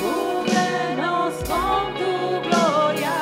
Cúbrenos con tu gloria.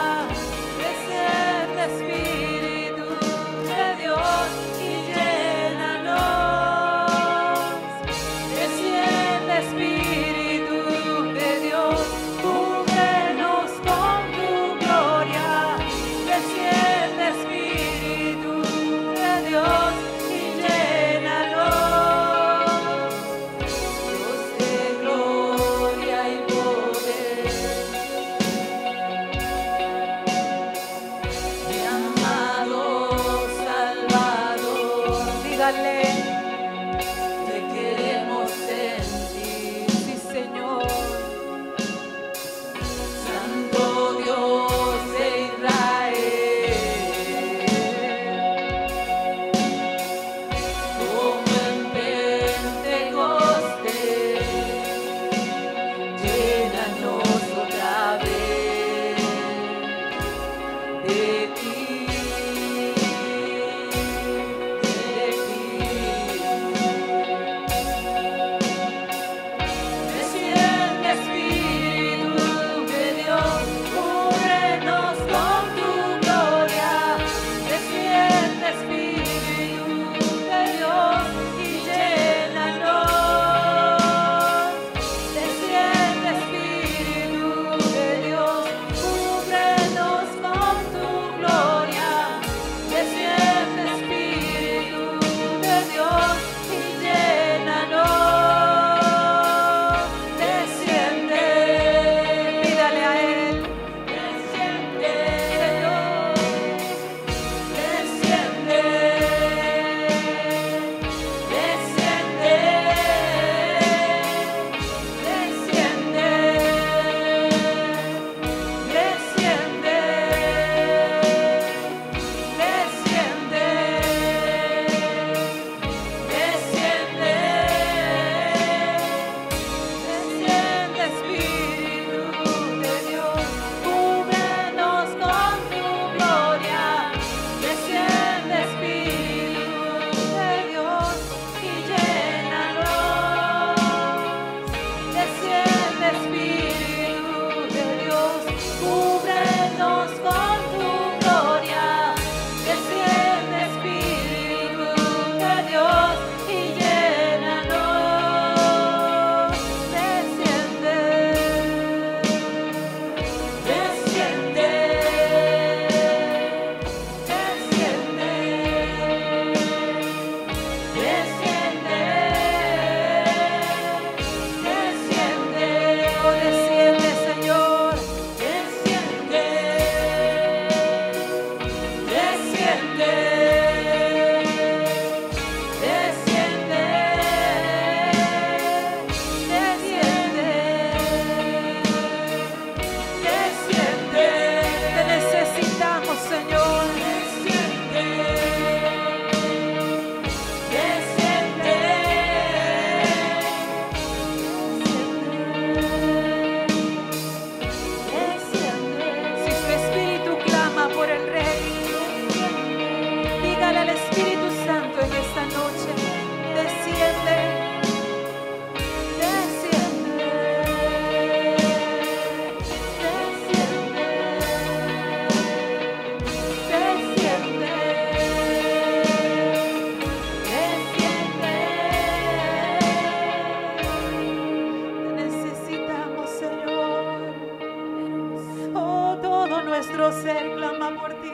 clama por ti.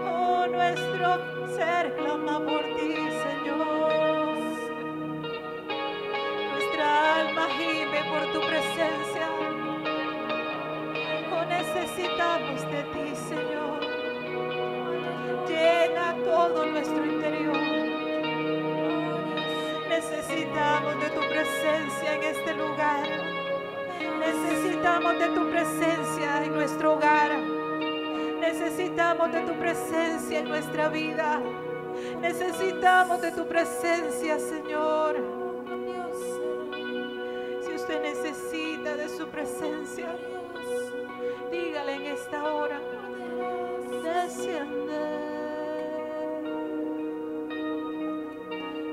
Oh, nuestro ser clama por ti, Señor. Nuestra alma gime por tu presencia. Oh, necesitamos de ti, Señor. Llena todo nuestro interior. Necesitamos de tu presencia en este lugar. Necesitamos de tu presencia en nuestro hogar. Necesitamos de tu presencia en nuestra vida. Necesitamos de tu presencia, Señor. Si usted necesita de su presencia, dígale en esta hora: desciende,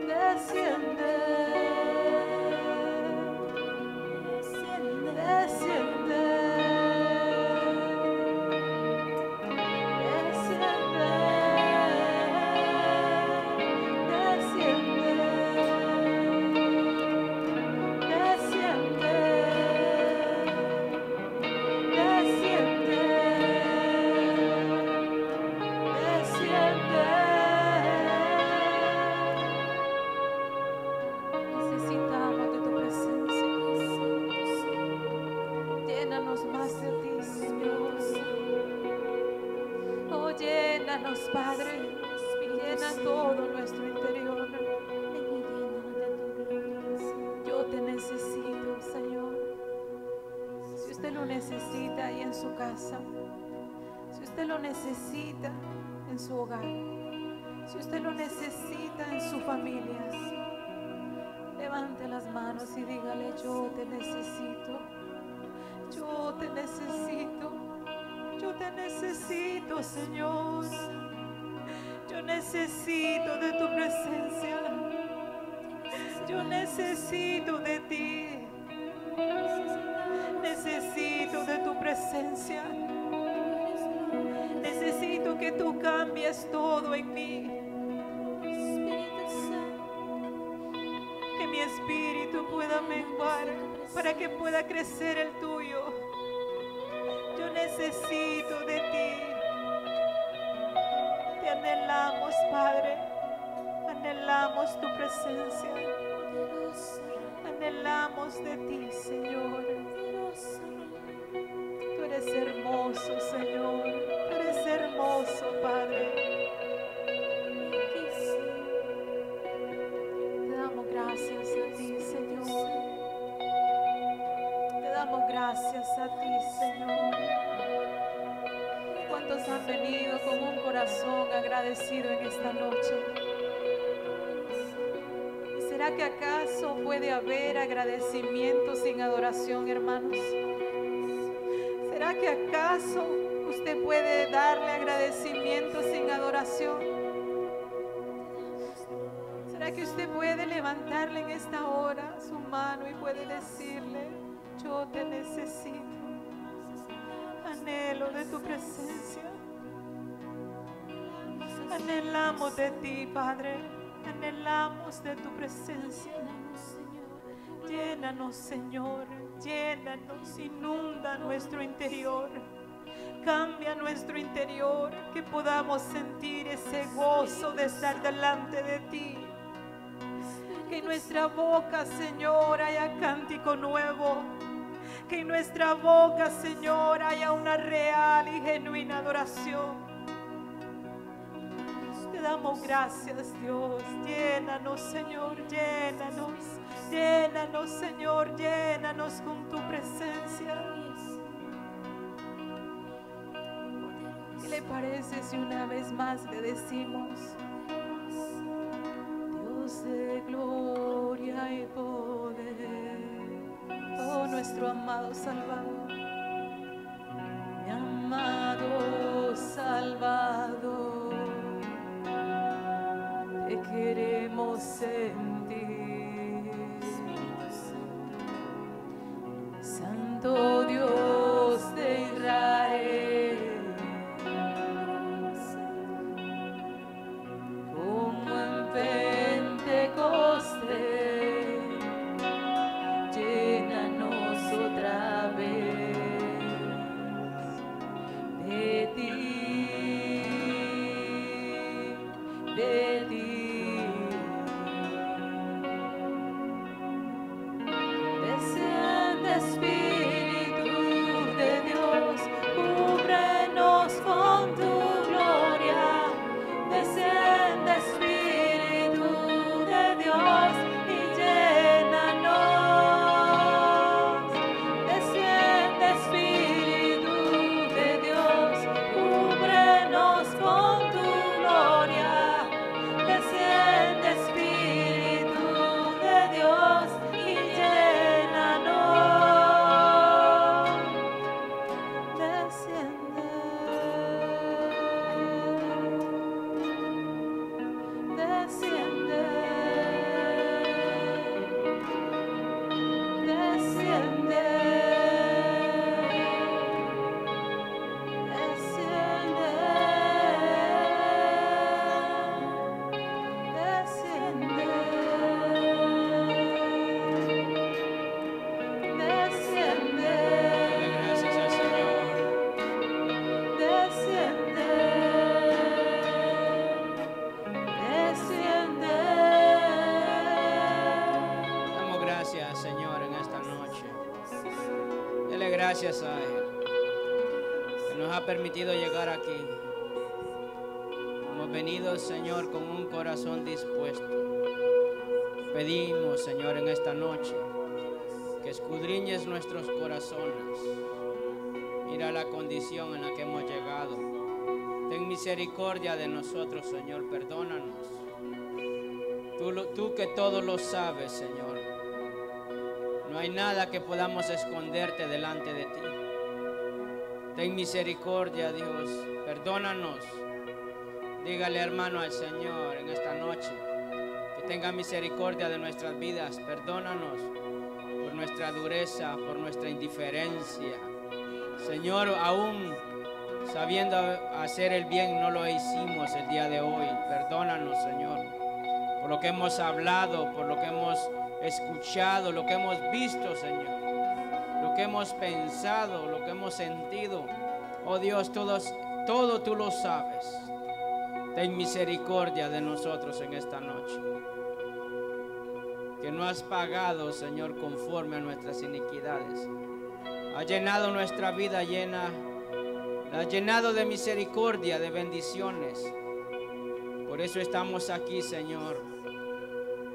desciende, desciende. Necesitamos de tu presencia. Llénanos más de ti, Señor. Oh, llénanos, Padre. Llena todo nuestro interior. Yo te necesito, Señor. Si usted lo necesita ahí en su casa, si usted lo necesita en su hogar, si usted lo necesita en su familia, levante las manos y dígale: yo te necesito, yo te necesito, yo te necesito, Señor. Yo necesito de tu presencia, yo necesito de ti, necesito de tu presencia, necesito que tú cambies todo en mí. Que mi espíritu pueda menguar para que pueda crecer el tuyo. Yo necesito de ti. Te anhelamos, Padre. Anhelamos tu presencia. Anhelamos de ti, Señor. Tú eres hermoso, Señor. Tú eres hermoso, Padre. Gracias a ti, Señor. Te damos gracias a ti, Señor. ¿Cuántos han venido con un corazón agradecido en esta noche? ¿Y será que acaso puede haber agradecimiento sin adoración, hermanos? ¿Será que acaso usted puede darle agradecimiento sin adoración? Que usted puede levantarle en esta hora su mano y puede decirle: yo te necesito, anhelo de tu presencia, anhelamos de ti, Padre, anhelamos de tu presencia. Llénanos, Señor, llénanos, inunda nuestro interior, cambia nuestro interior, que podamos sentir ese gozo de estar delante de ti. Que en nuestra boca, Señor, haya cántico nuevo. Que en nuestra boca, Señor, haya una real y genuina adoración. Te damos gracias, Dios. Llénanos, Señor, llénanos. Llénanos, Señor, llénanos con tu presencia. ¿Qué le parece si una vez más le decimos: de gloria y poder, oh nuestro amado Salvador, mi amado Salvador, te queremos sentir, Santo Dios de Israel. Llénanos otra vez. gracias a Él, que nos ha permitido llegar aquí. Hemos venido, Señor, con un corazón dispuesto. Pedimos, Señor, en esta noche, que escudriñes nuestros corazones. Mira la condición en la que hemos llegado. Ten misericordia de nosotros, Señor, perdónanos. Tú que todo lo sabes, Señor. No hay nada que podamos esconderte delante de ti. Ten misericordia, Dios, perdónanos. Dígale, hermano, al Señor en esta noche que tenga misericordia de nuestras vidas. Perdónanos por nuestra dureza, por nuestra indiferencia. Señor, aún sabiendo hacer el bien no lo hicimos el día de hoy. Perdónanos, Señor, por lo que hemos hablado, por lo que hemos escuchado, lo que hemos visto, Señor, lo que hemos pensado, lo que hemos sentido. Oh Dios, todo tú lo sabes. Ten misericordia de nosotros en esta noche, que no has pagado, Señor, conforme a nuestras iniquidades. Has llenado nuestra vida la has llenado de misericordia, de bendiciones. Por eso estamos aquí, Señor.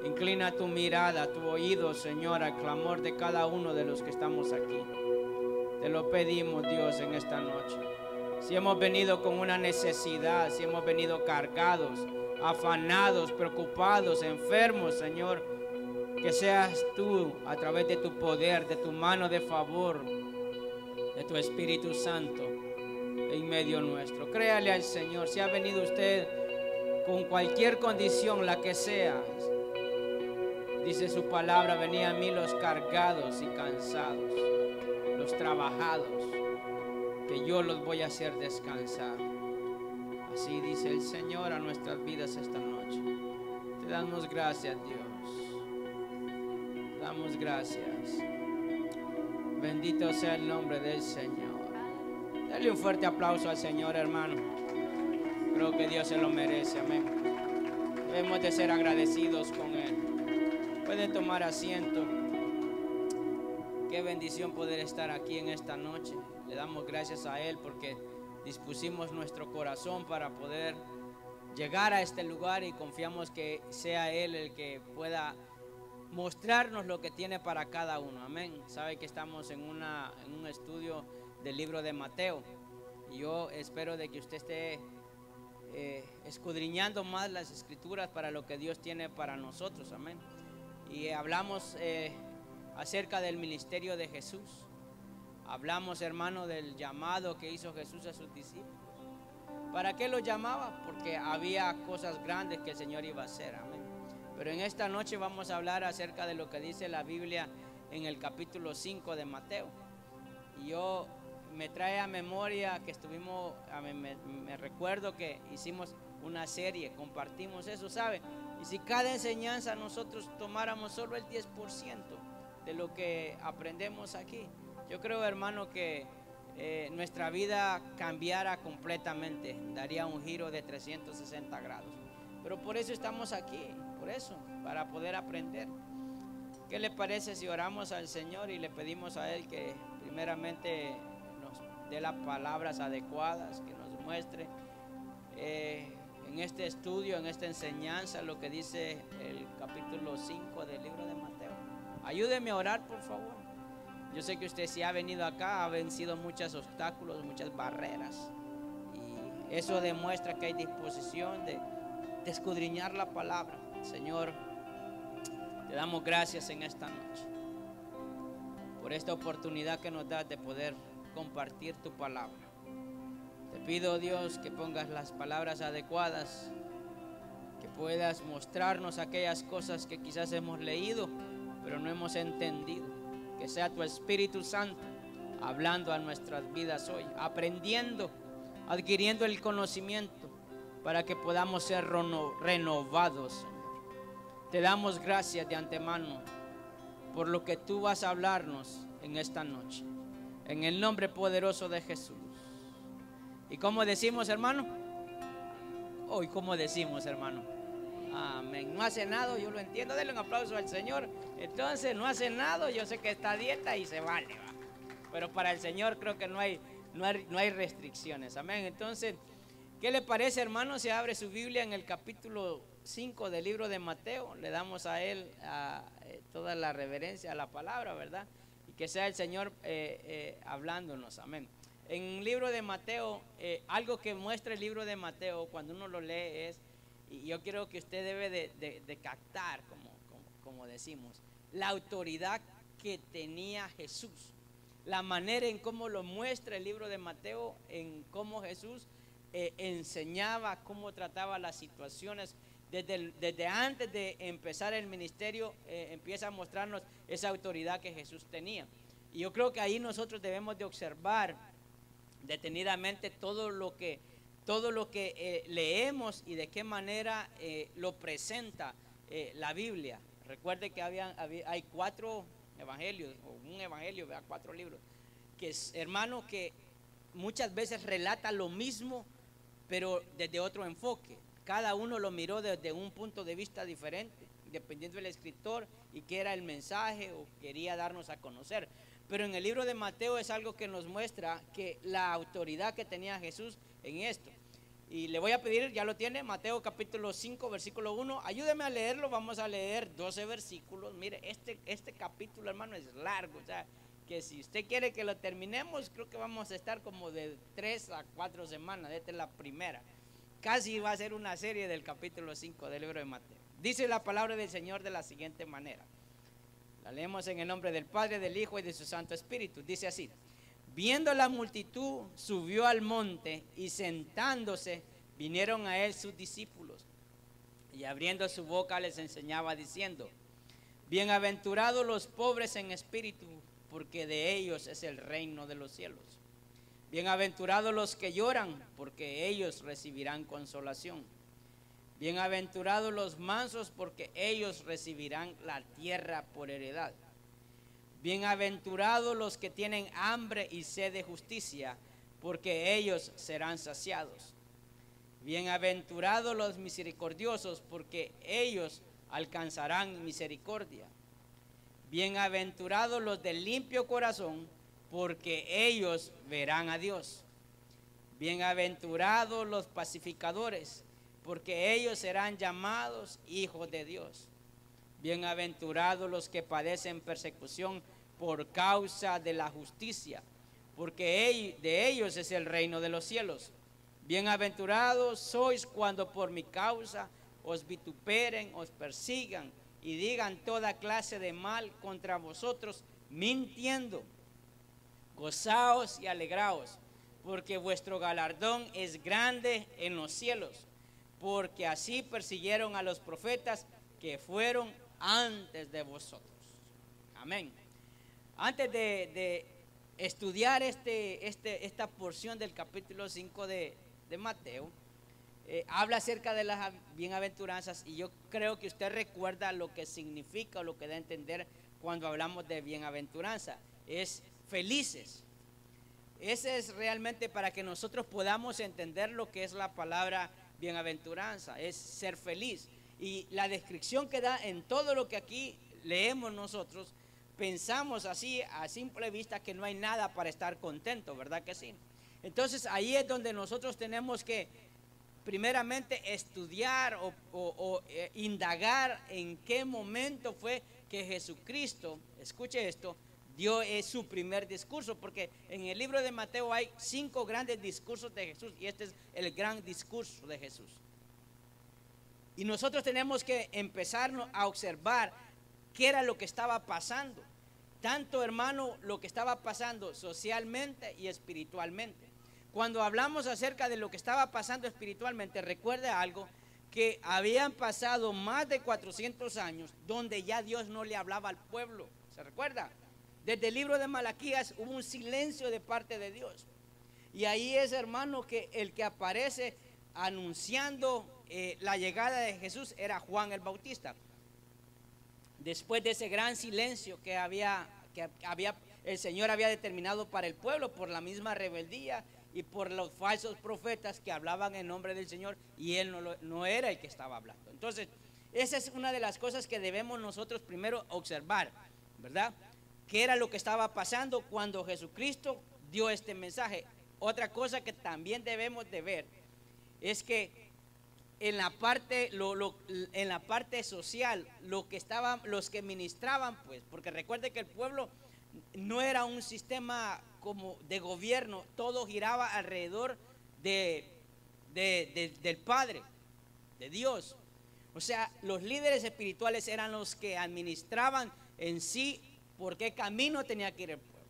Inclina tu mirada, tu oído, Señor, al clamor de cada uno de los que estamos aquí. Te lo pedimos, Dios, en esta noche. Si hemos venido con una necesidad, si hemos venido cargados, afanados, preocupados, enfermos, Señor, que seas tú a través de tu poder, de tu mano de favor, de tu Espíritu Santo en medio nuestro. Créale al Señor. Si ha venido usted con cualquier condición, la que sea, dice su palabra, venid a mí los cargados y cansados, los trabajados, que yo los voy a hacer descansar. Así dice el Señor a nuestras vidas esta noche. Te damos gracias, Dios. Te damos gracias. Bendito sea el nombre del Señor. Dale un fuerte aplauso al Señor, hermano. Creo que Dios se lo merece, amén. Debemos de ser agradecidos con Él. Puede tomar asiento. Qué bendición poder estar aquí en esta noche. Le damos gracias a Él porque dispusimos nuestro corazón para poder llegar a este lugar y confiamos que sea Él el que pueda mostrarnos lo que tiene para cada uno. Amén. Sabe que estamos en un estudio del libro de Mateo. Y yo espero de que usted esté escudriñando más las escrituras para lo que Dios tiene para nosotros. Amén. Y hablamos acerca del ministerio de Jesús. Hablamos, hermano, del llamado que hizo Jesús a sus discípulos. ¿Para qué los llamaba? Porque había cosas grandes que el Señor iba a hacer. Amén. Pero en esta noche vamos a hablar acerca de lo que dice la Biblia en el capítulo 5 de Mateo. Y yo me trae a memoria que estuvimos, me recuerdo que hicimos una serie, compartimos eso, ¿sabe? Y si cada enseñanza nosotros tomáramos solo el 10% de lo que aprendemos aquí, yo creo, hermano, que nuestra vida cambiara completamente, daría un giro de 360 grados. Pero por eso estamos aquí, por eso, para poder aprender. ¿Qué le parece si oramos al Señor y le pedimos a Él que primeramente nos dé las palabras adecuadas, que nos muestre en este estudio, en esta enseñanza, lo que dice el capítulo 5 del libro de Mateo? Ayúdeme a orar, por favor. Yo sé que usted, si ha venido acá, ha vencido muchos obstáculos, muchas barreras, y eso demuestra que hay disposición de escudriñar la palabra. Señor, te damos gracias en esta noche por esta oportunidad que nos das de poder compartir tu palabra. Te pido, Dios, que pongas las palabras adecuadas, que puedas mostrarnos aquellas cosas que quizás hemos leído pero no hemos entendido. Que sea tu Espíritu Santo hablando a nuestras vidas hoy, aprendiendo, adquiriendo el conocimiento para que podamos ser renovados, Señor. Te damos gracias de antemano por lo que tú vas a hablarnos en esta noche, en el nombre poderoso de Jesús. ¿Y cómo decimos, hermano? Hoy, ¿cómo decimos, hermano? Amén. No ha cenado, yo lo entiendo. Denle un aplauso al Señor. Entonces, no ha cenado, yo sé que está a dieta y se vale, va. pero para el Señor creo que no hay restricciones. Amén. Entonces, ¿qué le parece, hermano? Se abre su Biblia en el capítulo 5 del libro de Mateo. Le damos a él toda la reverencia a la palabra, ¿verdad? Y que sea el Señor hablándonos. Amén. En el libro de Mateo, algo que muestra el libro de Mateo cuando uno lo lee es, y yo creo que usted debe de captar, como decimos, la autoridad que tenía Jesús. La manera en cómo lo muestra el libro de Mateo, en cómo Jesús enseñaba, cómo trataba las situaciones. Desde antes de empezar el ministerio, empieza a mostrarnos esa autoridad que Jesús tenía. Y yo creo que ahí nosotros debemos de observar detenidamente todo lo que leemos y de qué manera lo presenta la Biblia. Recuerde que hay 4 evangelios, o un evangelio, 4 libros, que hermano, que muchas veces relata lo mismo, pero desde otro enfoque. Cada uno lo miró desde un punto de vista diferente, dependiendo del escritor y qué era el mensaje o quería darnos a conocer. Pero en el libro de Mateo es algo que nos muestra que la autoridad que tenía Jesús en esto. Y le voy a pedir, ya lo tiene, Mateo capítulo 5, versículo 1. Ayúdeme a leerlo, vamos a leer 12 versículos. Mire, este capítulo, hermano, es largo. O sea, que si usted quiere que lo terminemos, creo que vamos a estar como de 3 a 4 semanas. Esta es la primera. Casi va a ser una serie del capítulo 5 del libro de Mateo. Dice la palabra del Señor de la siguiente manera. La leemos en el nombre del Padre, del Hijo y de su Santo Espíritu. Dice así: viendo la multitud, subió al monte y sentándose, vinieron a él sus discípulos. Y abriendo su boca les enseñaba diciendo: bienaventurados los pobres en espíritu, porque de ellos es el reino de los cielos. Bienaventurados los que lloran, porque ellos recibirán consolación. Bienaventurados los mansos, porque ellos recibirán la tierra por heredad. Bienaventurados los que tienen hambre y sed de justicia, porque ellos serán saciados. Bienaventurados los misericordiosos, porque ellos alcanzarán misericordia. Bienaventurados los de limpio corazón, porque ellos verán a Dios. Bienaventurados los pacificadores, porque ellos serán llamados hijos de Dios. Bienaventurados los que padecen persecución por causa de la justicia, porque de ellos es el reino de los cielos. Bienaventurados sois cuando por mi causa os vituperen, os persigan y digan toda clase de mal contra vosotros, mintiendo. Gozaos y alegraos, porque vuestro galardón es grande en los cielos, porque así persiguieron a los profetas que fueron antes de vosotros. Amén. Antes de estudiar esta porción del capítulo 5 de Mateo, habla acerca de las bienaventuranzas, y yo creo que usted recuerda lo que significa o lo que da a entender cuando hablamos de bienaventuranza. Es felices. Ese es realmente para que nosotros podamos entender lo que es la palabra bienaventuranza, es ser feliz. Y la descripción que da en todo lo que aquí leemos nosotros, pensamos así a simple vista que no hay nada para estar contento, ¿verdad que sí? Entonces ahí es donde nosotros tenemos que primeramente estudiar o indagar en qué momento fue que Jesucristo, escuche esto, dio su primer discurso, porque en el libro de Mateo hay 5 grandes discursos de Jesús y este es el gran discurso de Jesús. Y nosotros tenemos que empezar a observar qué era lo que estaba pasando, tanto, hermano, lo que estaba pasando socialmente y espiritualmente. Cuando hablamos acerca de lo que estaba pasando espiritualmente, recuerde algo, que habían pasado más de 400 años donde ya Dios no le hablaba al pueblo. ¿Se recuerda? Desde el libro de Malaquías hubo un silencio de parte de Dios. Y ahí es, hermano, que el que aparece anunciando la llegada de Jesús era Juan el Bautista. Después de ese gran silencio que el Señor había determinado para el pueblo por la misma rebeldía y por los falsos profetas que hablaban en nombre del Señor, y él no era el que estaba hablando. Entonces, esa es una de las cosas que debemos nosotros primero observar, ¿verdad? qué era lo que estaba pasando cuando Jesucristo dio este mensaje. Otra cosa que también debemos de ver es que en la parte, en la parte social, los que ministraban, pues, porque recuerde que el pueblo no era un sistema como de gobierno, todo giraba alrededor del Padre, de Dios. O sea, los líderes espirituales eran los que administraban en sí por qué camino tenía que ir el pueblo.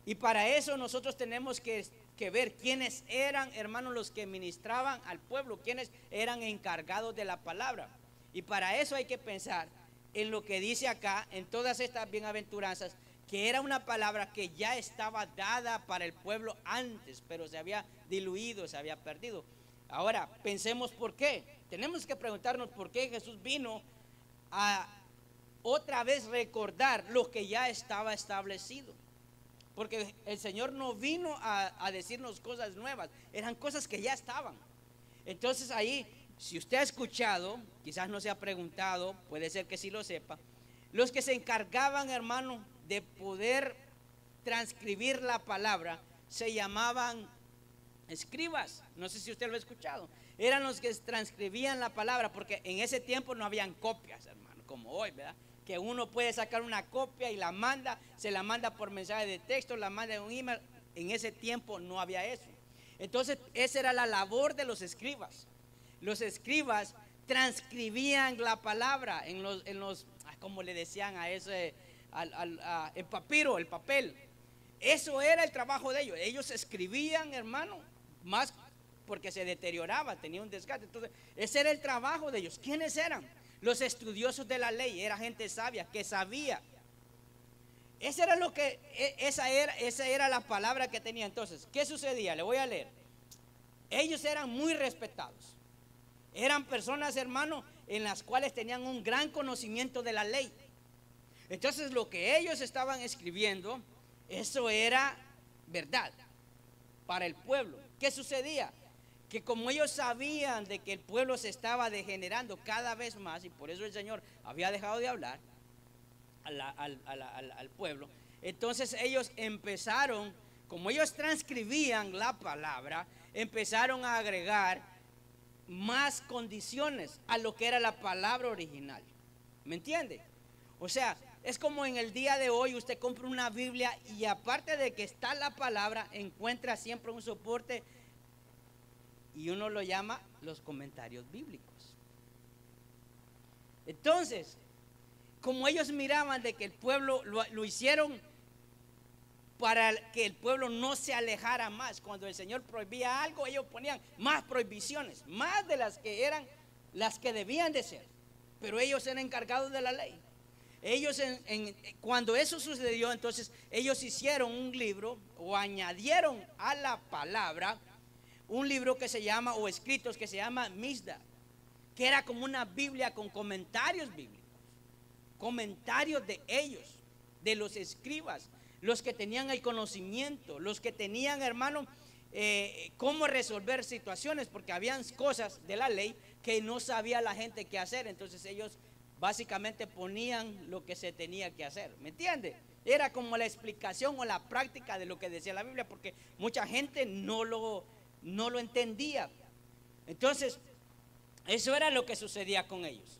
Y para eso nosotros tenemos que ver quiénes eran, hermanos, los que ministraban al pueblo, quiénes eran encargados de la palabra. Y para eso hay que pensar en lo que dice acá, en todas estas bienaventuranzas, que era una palabra que ya estaba dada para el pueblo antes, pero se había diluido, se había perdido. Ahora, pensemos por qué. Tenemos que preguntarnos por qué Jesús vino a otra vez recordar lo que ya estaba establecido. Porque el Señor no vino a decirnos cosas nuevas, eran cosas que ya estaban. Entonces ahí, si usted ha escuchado, quizás no se ha preguntado, puede ser que sí lo sepa, los que se encargaban, hermano, de poder transcribir la palabra, se llamaban escribas. No sé si usted lo ha escuchado. Eran los que transcribían la palabra, porque en ese tiempo no habían copias, hermano, como hoy, ¿verdad? Que uno puede sacar una copia y la manda, se la manda por mensaje de texto, la manda en un email. En ese tiempo no había eso. Entonces esa era la labor de los escribas. Los escribas transcribían la palabra en los como le decían a ese, el papiro, el papel. Eso era el trabajo de ellos. Ellos escribían, hermano, más porque se deterioraba, tenía un desgaste. Entonces ese era el trabajo de ellos. ¿Quiénes eran? Los estudiosos de la ley. Era gente sabia que sabía. Esa era la palabra que tenía. Entonces, ¿qué sucedía? Le voy a leer. Ellos eran muy respetados. Eran personas, hermano, en las cuales tenían un gran conocimiento de la ley. Entonces, lo que ellos estaban escribiendo, eso era verdad para el pueblo. ¿Qué sucedía? Que como ellos sabían de que el pueblo se estaba degenerando cada vez más, y por eso el Señor había dejado de hablar al pueblo, entonces ellos empezaron, como ellos transcribían la palabra, empezaron a agregar más condiciones a lo que era la palabra original. ¿Me entiende? O sea, es como en el día de hoy usted compra una Biblia y aparte de que está la palabra, encuentra siempre un soporte y uno lo llama los comentarios bíblicos. Entonces, como ellos miraban de que el pueblo lo hicieron para que el pueblo no se alejara más, cuando el Señor prohibía algo, ellos ponían más prohibiciones, más de las que eran las que debían de ser, pero ellos eran encargados de la ley. Ellos cuando eso sucedió, entonces ellos hicieron un libro o añadieron a la palabra un libro que se llama, o escritos que se llama Misda, que era como una Biblia con comentarios bíblicos, comentarios de ellos, de los escribas, los que tenían el conocimiento, los que tenían, hermano, cómo resolver situaciones, porque habían cosas de la ley que no sabía la gente qué hacer. Entonces ellos básicamente ponían lo que se tenía que hacer, ¿me entiende? Era como la explicación o la práctica de lo que decía la Biblia, porque mucha gente no lo entendía. Entonces eso era lo que sucedía con ellos.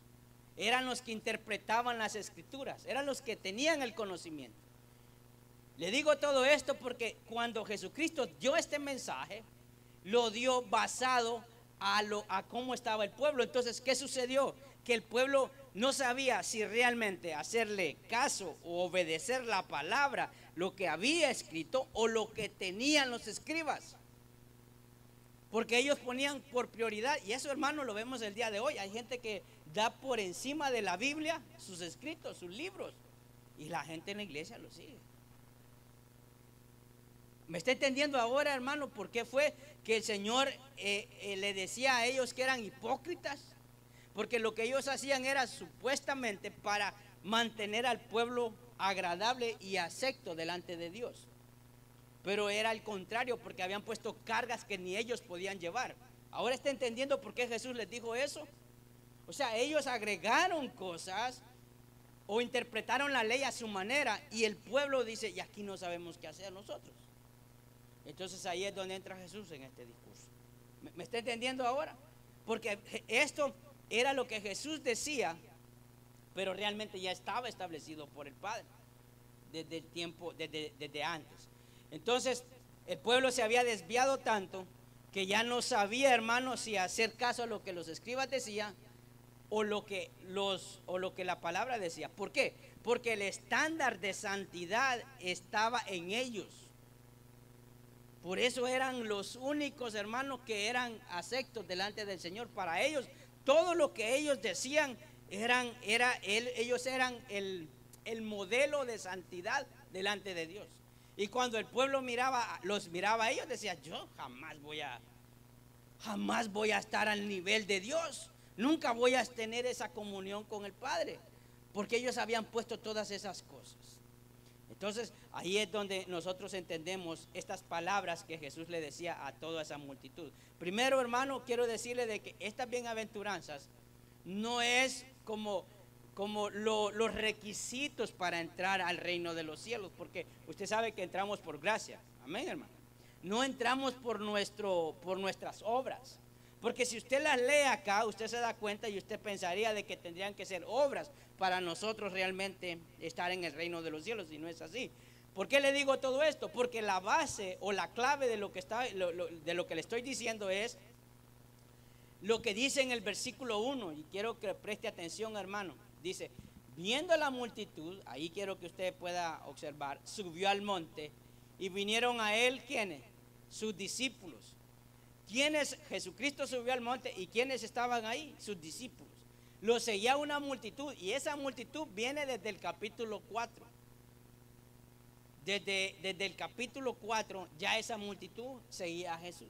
Eran los que interpretaban las escrituras, eran los que tenían el conocimiento. Le digo todo esto porque cuando Jesucristo dio este mensaje, lo dio basado a cómo estaba el pueblo. Entonces, ¿qué sucedió? Que el pueblo no sabía si realmente hacerle caso o obedecer la palabra, lo que había escrito o lo que tenían los escribas. Porque ellos ponían por prioridad, y eso, hermano, lo vemos el día de hoy. Hay gente que da por encima de la Biblia sus escritos, sus libros, y la gente en la iglesia lo sigue. ¿Me está entendiendo ahora, hermano, por qué fue que el Señor le decía a ellos que eran hipócritas? Porque lo que ellos hacían era supuestamente para mantener al pueblo agradable y acepto delante de Dios. Pero era al contrario, porque habían puesto cargas que ni ellos podían llevar. ¿Ahora está entendiendo por qué Jesús les dijo eso? O sea, ellos agregaron cosas o interpretaron la ley a su manera, y el pueblo dice, y aquí no sabemos qué hacer nosotros. Entonces ahí es donde entra Jesús en este discurso. ¿Me está entendiendo ahora? Porque esto era lo que Jesús decía, pero realmente ya estaba establecido por el Padre desde el tiempo, desde antes. Entonces el pueblo se había desviado tanto que ya no sabía, hermanos, si hacer caso a lo que los escribas decían o lo que la palabra decía. ¿Por qué? Porque el estándar de santidad estaba en ellos. Por eso eran los únicos, hermanos, que eran aceptos delante del Señor. Para ellos, todo lo que ellos decían ellos eran el modelo de santidad delante de Dios. Y cuando el pueblo los miraba a ellos, decía, yo jamás voy a estar al nivel de Dios. Nunca voy a tener esa comunión con el Padre, porque ellos habían puesto todas esas cosas. Entonces ahí es donde nosotros entendemos estas palabras que Jesús le decía a toda esa multitud. Primero, hermano, quiero decirle de que estas bienaventuranzas no es como los requisitos para entrar al reino de los cielos, porque usted sabe que entramos por gracia. Amén, hermano. No entramos por nuestras obras. Porque si usted las lee acá, usted se da cuenta y usted pensaría de que tendrían que ser obras para nosotros realmente estar en el reino de los cielos, y no es así. ¿Por qué le digo todo esto? Porque la base o la clave de lo que le estoy diciendo es lo que dice en el versículo 1, y quiero que preste atención, hermano. Dice, viendo la multitud, ahí quiero que usted pueda observar, subió al monte y vinieron a él, ¿quiénes? Sus discípulos. ¿Quiénes? Jesucristo subió al monte, y ¿quiénes estaban ahí? Sus discípulos. Lo seguía una multitud, y esa multitud viene desde el capítulo 4. Desde el capítulo 4 ya esa multitud seguía a Jesús.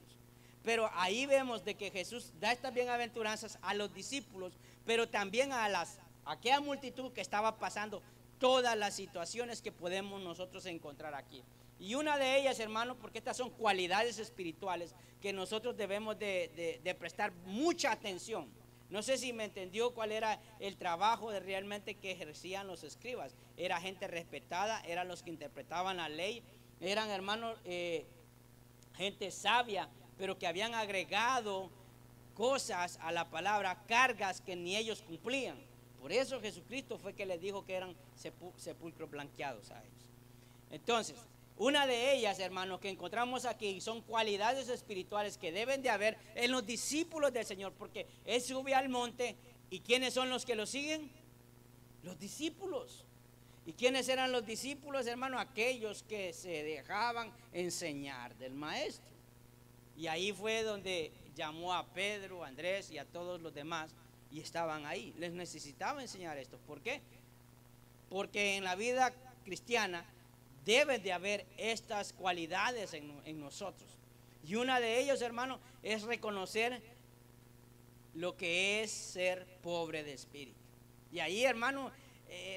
Pero ahí vemos de que Jesús da estas bienaventuranzas a los discípulos, pero también a aquella multitud que estaba pasando todas las situaciones que podemos nosotros encontrar aquí. Y una de ellas, hermano, porque estas son cualidades espirituales que nosotros debemos de prestar mucha atención. No sé si me entendió cuál era el trabajo realmente que ejercían los escribas. Era gente respetada, eran los que interpretaban la ley, eran, hermanos, gente sabia, pero que habían agregado cosas a la palabra, cargas que ni ellos cumplían. Por eso Jesucristo fue que les dijo que eran sepulcros blanqueados a ellos. Entonces, una de ellas, hermanos, que encontramos aquí son cualidades espirituales que deben de haber en los discípulos del Señor, porque Él sube al monte, ¿y quiénes son los que lo siguen? Los discípulos. ¿Y quiénes eran los discípulos, hermanos? Aquellos que se dejaban enseñar del Maestro. Y ahí fue donde llamó a Pedro, a Andrés y a todos los demás, y estaban ahí. Les necesitaba enseñar esto. ¿Por qué? Porque en la vida cristiana debe de haber estas cualidades en nosotros. Y una de ellos, hermano, es reconocer lo que es ser pobre de espíritu. Y ahí, hermano,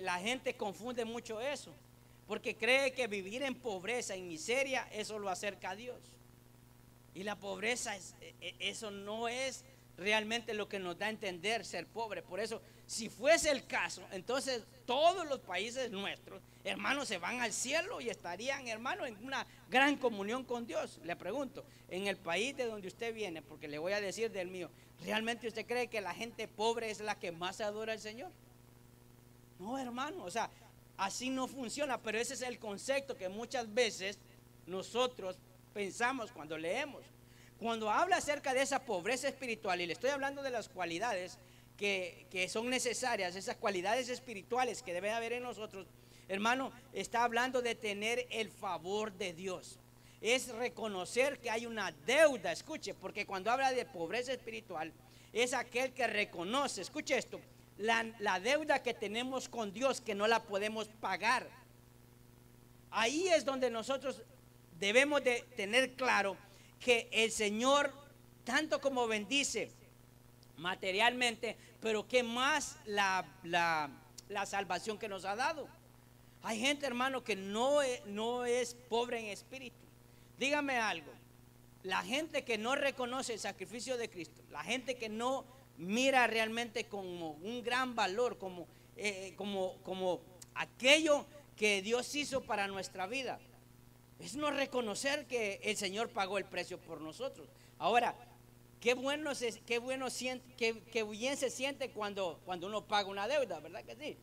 la gente confunde mucho eso, porque cree que vivir en pobreza, en miseria, eso lo acerca a Dios. Y la pobreza, eso no es realmente lo que nos da a entender ser pobre. Por eso, si fuese el caso, entonces todos los países nuestros, hermanos, se van al cielo y estarían, hermanos, en una gran comunión con Dios. Le pregunto, en el país de donde usted viene, porque le voy a decir del mío, ¿realmente usted cree que la gente pobre es la que más adora al Señor? No, hermano, o sea, así no funciona. Pero ese es el concepto que muchas veces nosotros pensamos cuando leemos. Cuando habla acerca de esa pobreza espiritual, y le estoy hablando de las cualidades que son necesarias, esas cualidades espirituales que debe haber en nosotros, hermano, está hablando de tener el favor de Dios. Es reconocer que hay una deuda, escuche, porque cuando habla de pobreza espiritual, es aquel que reconoce, escuche esto, la deuda que tenemos con Dios, que no la podemos pagar. Ahí es donde nosotros debemos de tener claro que el Señor, tanto como bendice materialmente, pero que más la salvación que nos ha dado. Hay gente, hermano, que no es pobre en espíritu. Dígame algo, la gente que no reconoce el sacrificio de Cristo, la gente que no mira realmente como un gran valor, como como aquello que Dios hizo para nuestra vida. Es no reconocer que el Señor pagó el precio por nosotros. Ahora, qué bien se siente cuando uno paga una deuda, ¿verdad que sí?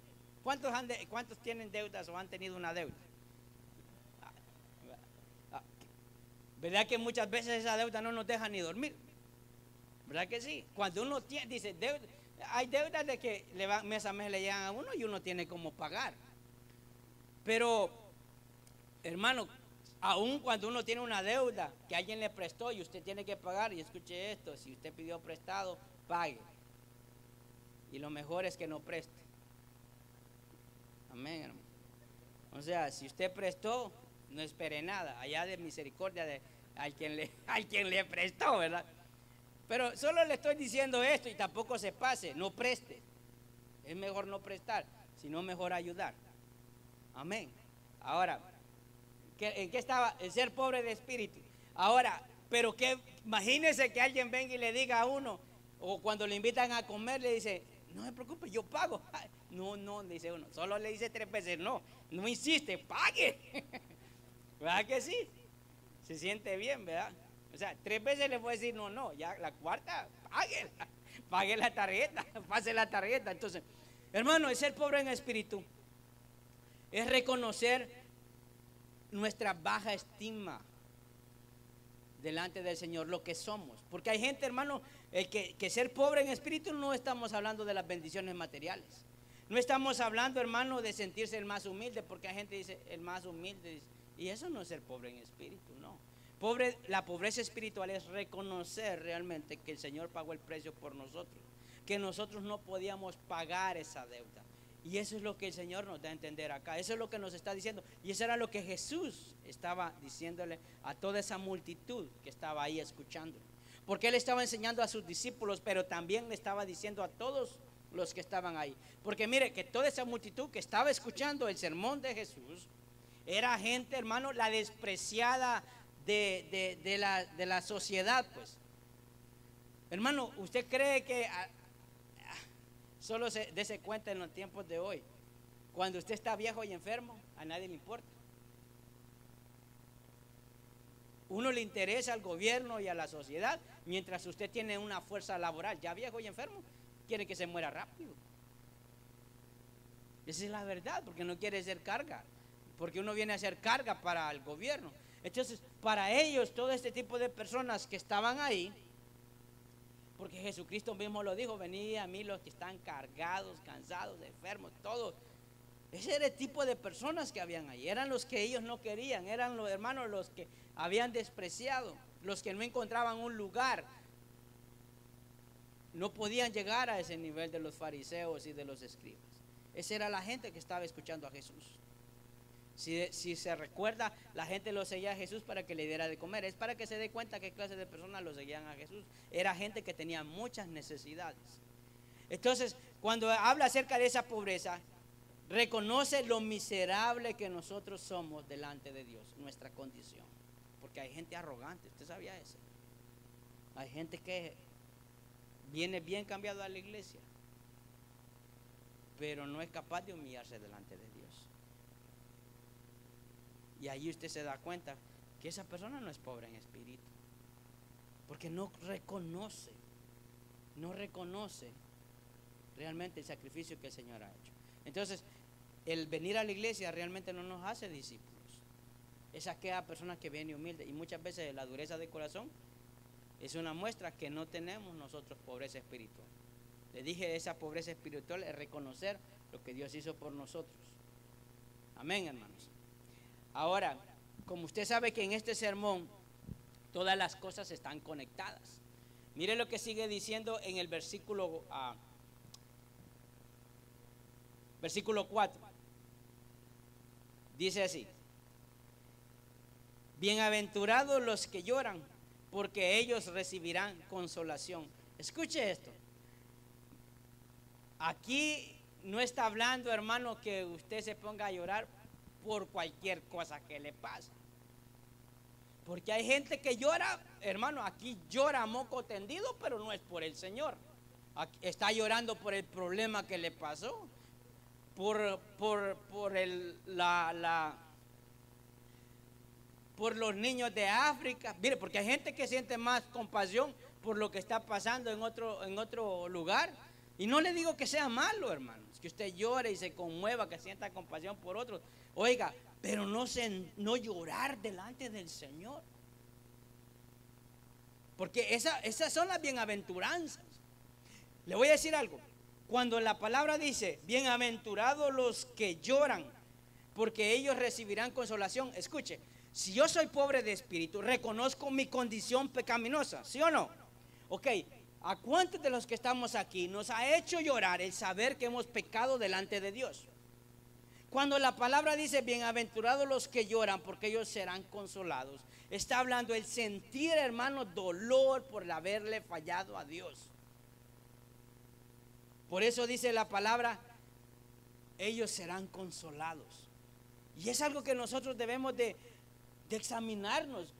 ¿Cuántos tienen deudas o han tenido una deuda? ¿Verdad que muchas veces esa deuda no nos deja ni dormir? ¿Verdad que sí? Cuando uno dice deuda, hay deudas de que mes a mes le llegan a uno y uno tiene como pagar. Pero, hermano, aun cuando uno tiene una deuda que alguien le prestó y usted tiene que pagar, y escuche esto, si usted pidió prestado, pague. Y lo mejor es que no preste. Amén, hermano. O sea, si usted prestó, no espere nada, allá de misericordia de al quien le prestó, ¿verdad? Pero solo le estoy diciendo esto y tampoco se pase, no preste. Es mejor no prestar, sino mejor ayudar. Amén. Ahora, ¿en qué estaba? En ser pobre de espíritu. Ahora, pero que imagínese que alguien venga y le diga a uno, o cuando le invitan a comer, le dice, no se preocupe, yo pago. No, dice uno, solo le dice 3 veces, no insiste, pague. ¿Verdad que sí? Se siente bien, ¿verdad? O sea, 3 veces le puede decir no, ya la cuarta, pague la tarjeta, pase la tarjeta. Entonces, hermano, es ser pobre en espíritu, es reconocer nuestra baja estima delante del Señor, lo que somos. Porque hay gente, hermano, que ser pobre en espíritu no estamos hablando de las bendiciones materiales. No estamos hablando, hermano, de sentirse el más humilde, porque hay gente que dice el más humilde, y eso no es ser pobre en espíritu, no. La pobreza espiritual es reconocer realmente que el Señor pagó el precio por nosotros, que nosotros no podíamos pagar esa deuda. Y eso es lo que el Señor nos da a entender acá. Eso es lo que nos está diciendo. Y eso era lo que Jesús estaba diciéndole a toda esa multitud que estaba ahí escuchando. Porque Él estaba enseñando a sus discípulos, pero también le estaba diciendo a todos los que estaban ahí. Porque mire que toda esa multitud que estaba escuchando el sermón de Jesús era gente, hermano, la despreciada de la sociedad, pues. Hermano, ¿usted cree que solo dése cuenta en los tiempos de hoy? Cuando usted está viejo y enfermo, a nadie le importa. Uno le interesa al gobierno y a la sociedad, mientras usted tiene una fuerza laboral. Ya viejo y enfermo, quiere que se muera rápido. Esa es la verdad, porque no quiere ser carga, porque uno viene a ser carga para el gobierno. Entonces, para ellos, todo este tipo de personas que estaban ahí, porque Jesucristo mismo lo dijo, venid a mí los que están cargados, cansados, enfermos, todos. Ese era el tipo de personas que habían ahí. Eran los que ellos no querían, eran los hermanos los que habían despreciado, los que no encontraban un lugar. No podían llegar a ese nivel de los fariseos y de los escribas. Esa era la gente que estaba escuchando a Jesús. Si se recuerda, la gente lo seguía a Jesús para que le diera de comer. Es para que se dé cuenta qué clase de personas lo seguían a Jesús. Era gente que tenía muchas necesidades. Entonces, cuando habla acerca de esa pobreza, reconoce lo miserable que nosotros somos delante de Dios, nuestra condición. Porque hay gente arrogante, ¿usted sabía eso? Hay gente que viene bien cambiado a la iglesia, pero no es capaz de humillarse delante de Dios. Y ahí usted se da cuenta que esa persona no es pobre en espíritu, porque no reconoce realmente el sacrificio que el Señor ha hecho. Entonces, el venir a la iglesia realmente no nos hace discípulos. Es aquella persona que viene humilde, y muchas veces la dureza de corazón es una muestra que no tenemos nosotros pobreza espiritual. Le dije, esa pobreza espiritual es reconocer lo que Dios hizo por nosotros. Amén, hermanos. Ahora, como usted sabe que en este sermón todas las cosas están conectadas. Mire lo que sigue diciendo en el versículo 4. Dice así: bienaventurados los que lloran, porque ellos recibirán consolación. Escuche esto. Aquí no está hablando, hermano, que usted se ponga a llorar por cualquier cosa que le pasa. Porque hay gente que llora, hermano, aquí llora a moco tendido, pero no es por el Señor. Aquí está llorando por el problema que le pasó. por los niños de África. Mire, porque hay gente que siente más compasión por lo que está pasando en otro lugar. Y no le digo que sea malo, hermanos, que usted llore y se conmueva, que sienta compasión por otros. Oiga, pero no llorar delante del Señor. Porque esas son las bienaventuranzas. Le voy a decir algo. Cuando la palabra dice, bienaventurados los que lloran, porque ellos recibirán consolación. Escuche, si yo soy pobre de espíritu, reconozco mi condición pecaminosa, ¿sí o no? Ok, ¿a cuántos de los que estamos aquí nos ha hecho llorar el saber que hemos pecado delante de Dios? Cuando la palabra dice, bienaventurados los que lloran, porque ellos serán consolados, está hablando el sentir, hermano, dolor por haberle fallado a Dios. Por eso dice la palabra, ellos serán consolados. Y es algo que nosotros debemos de examinarnos.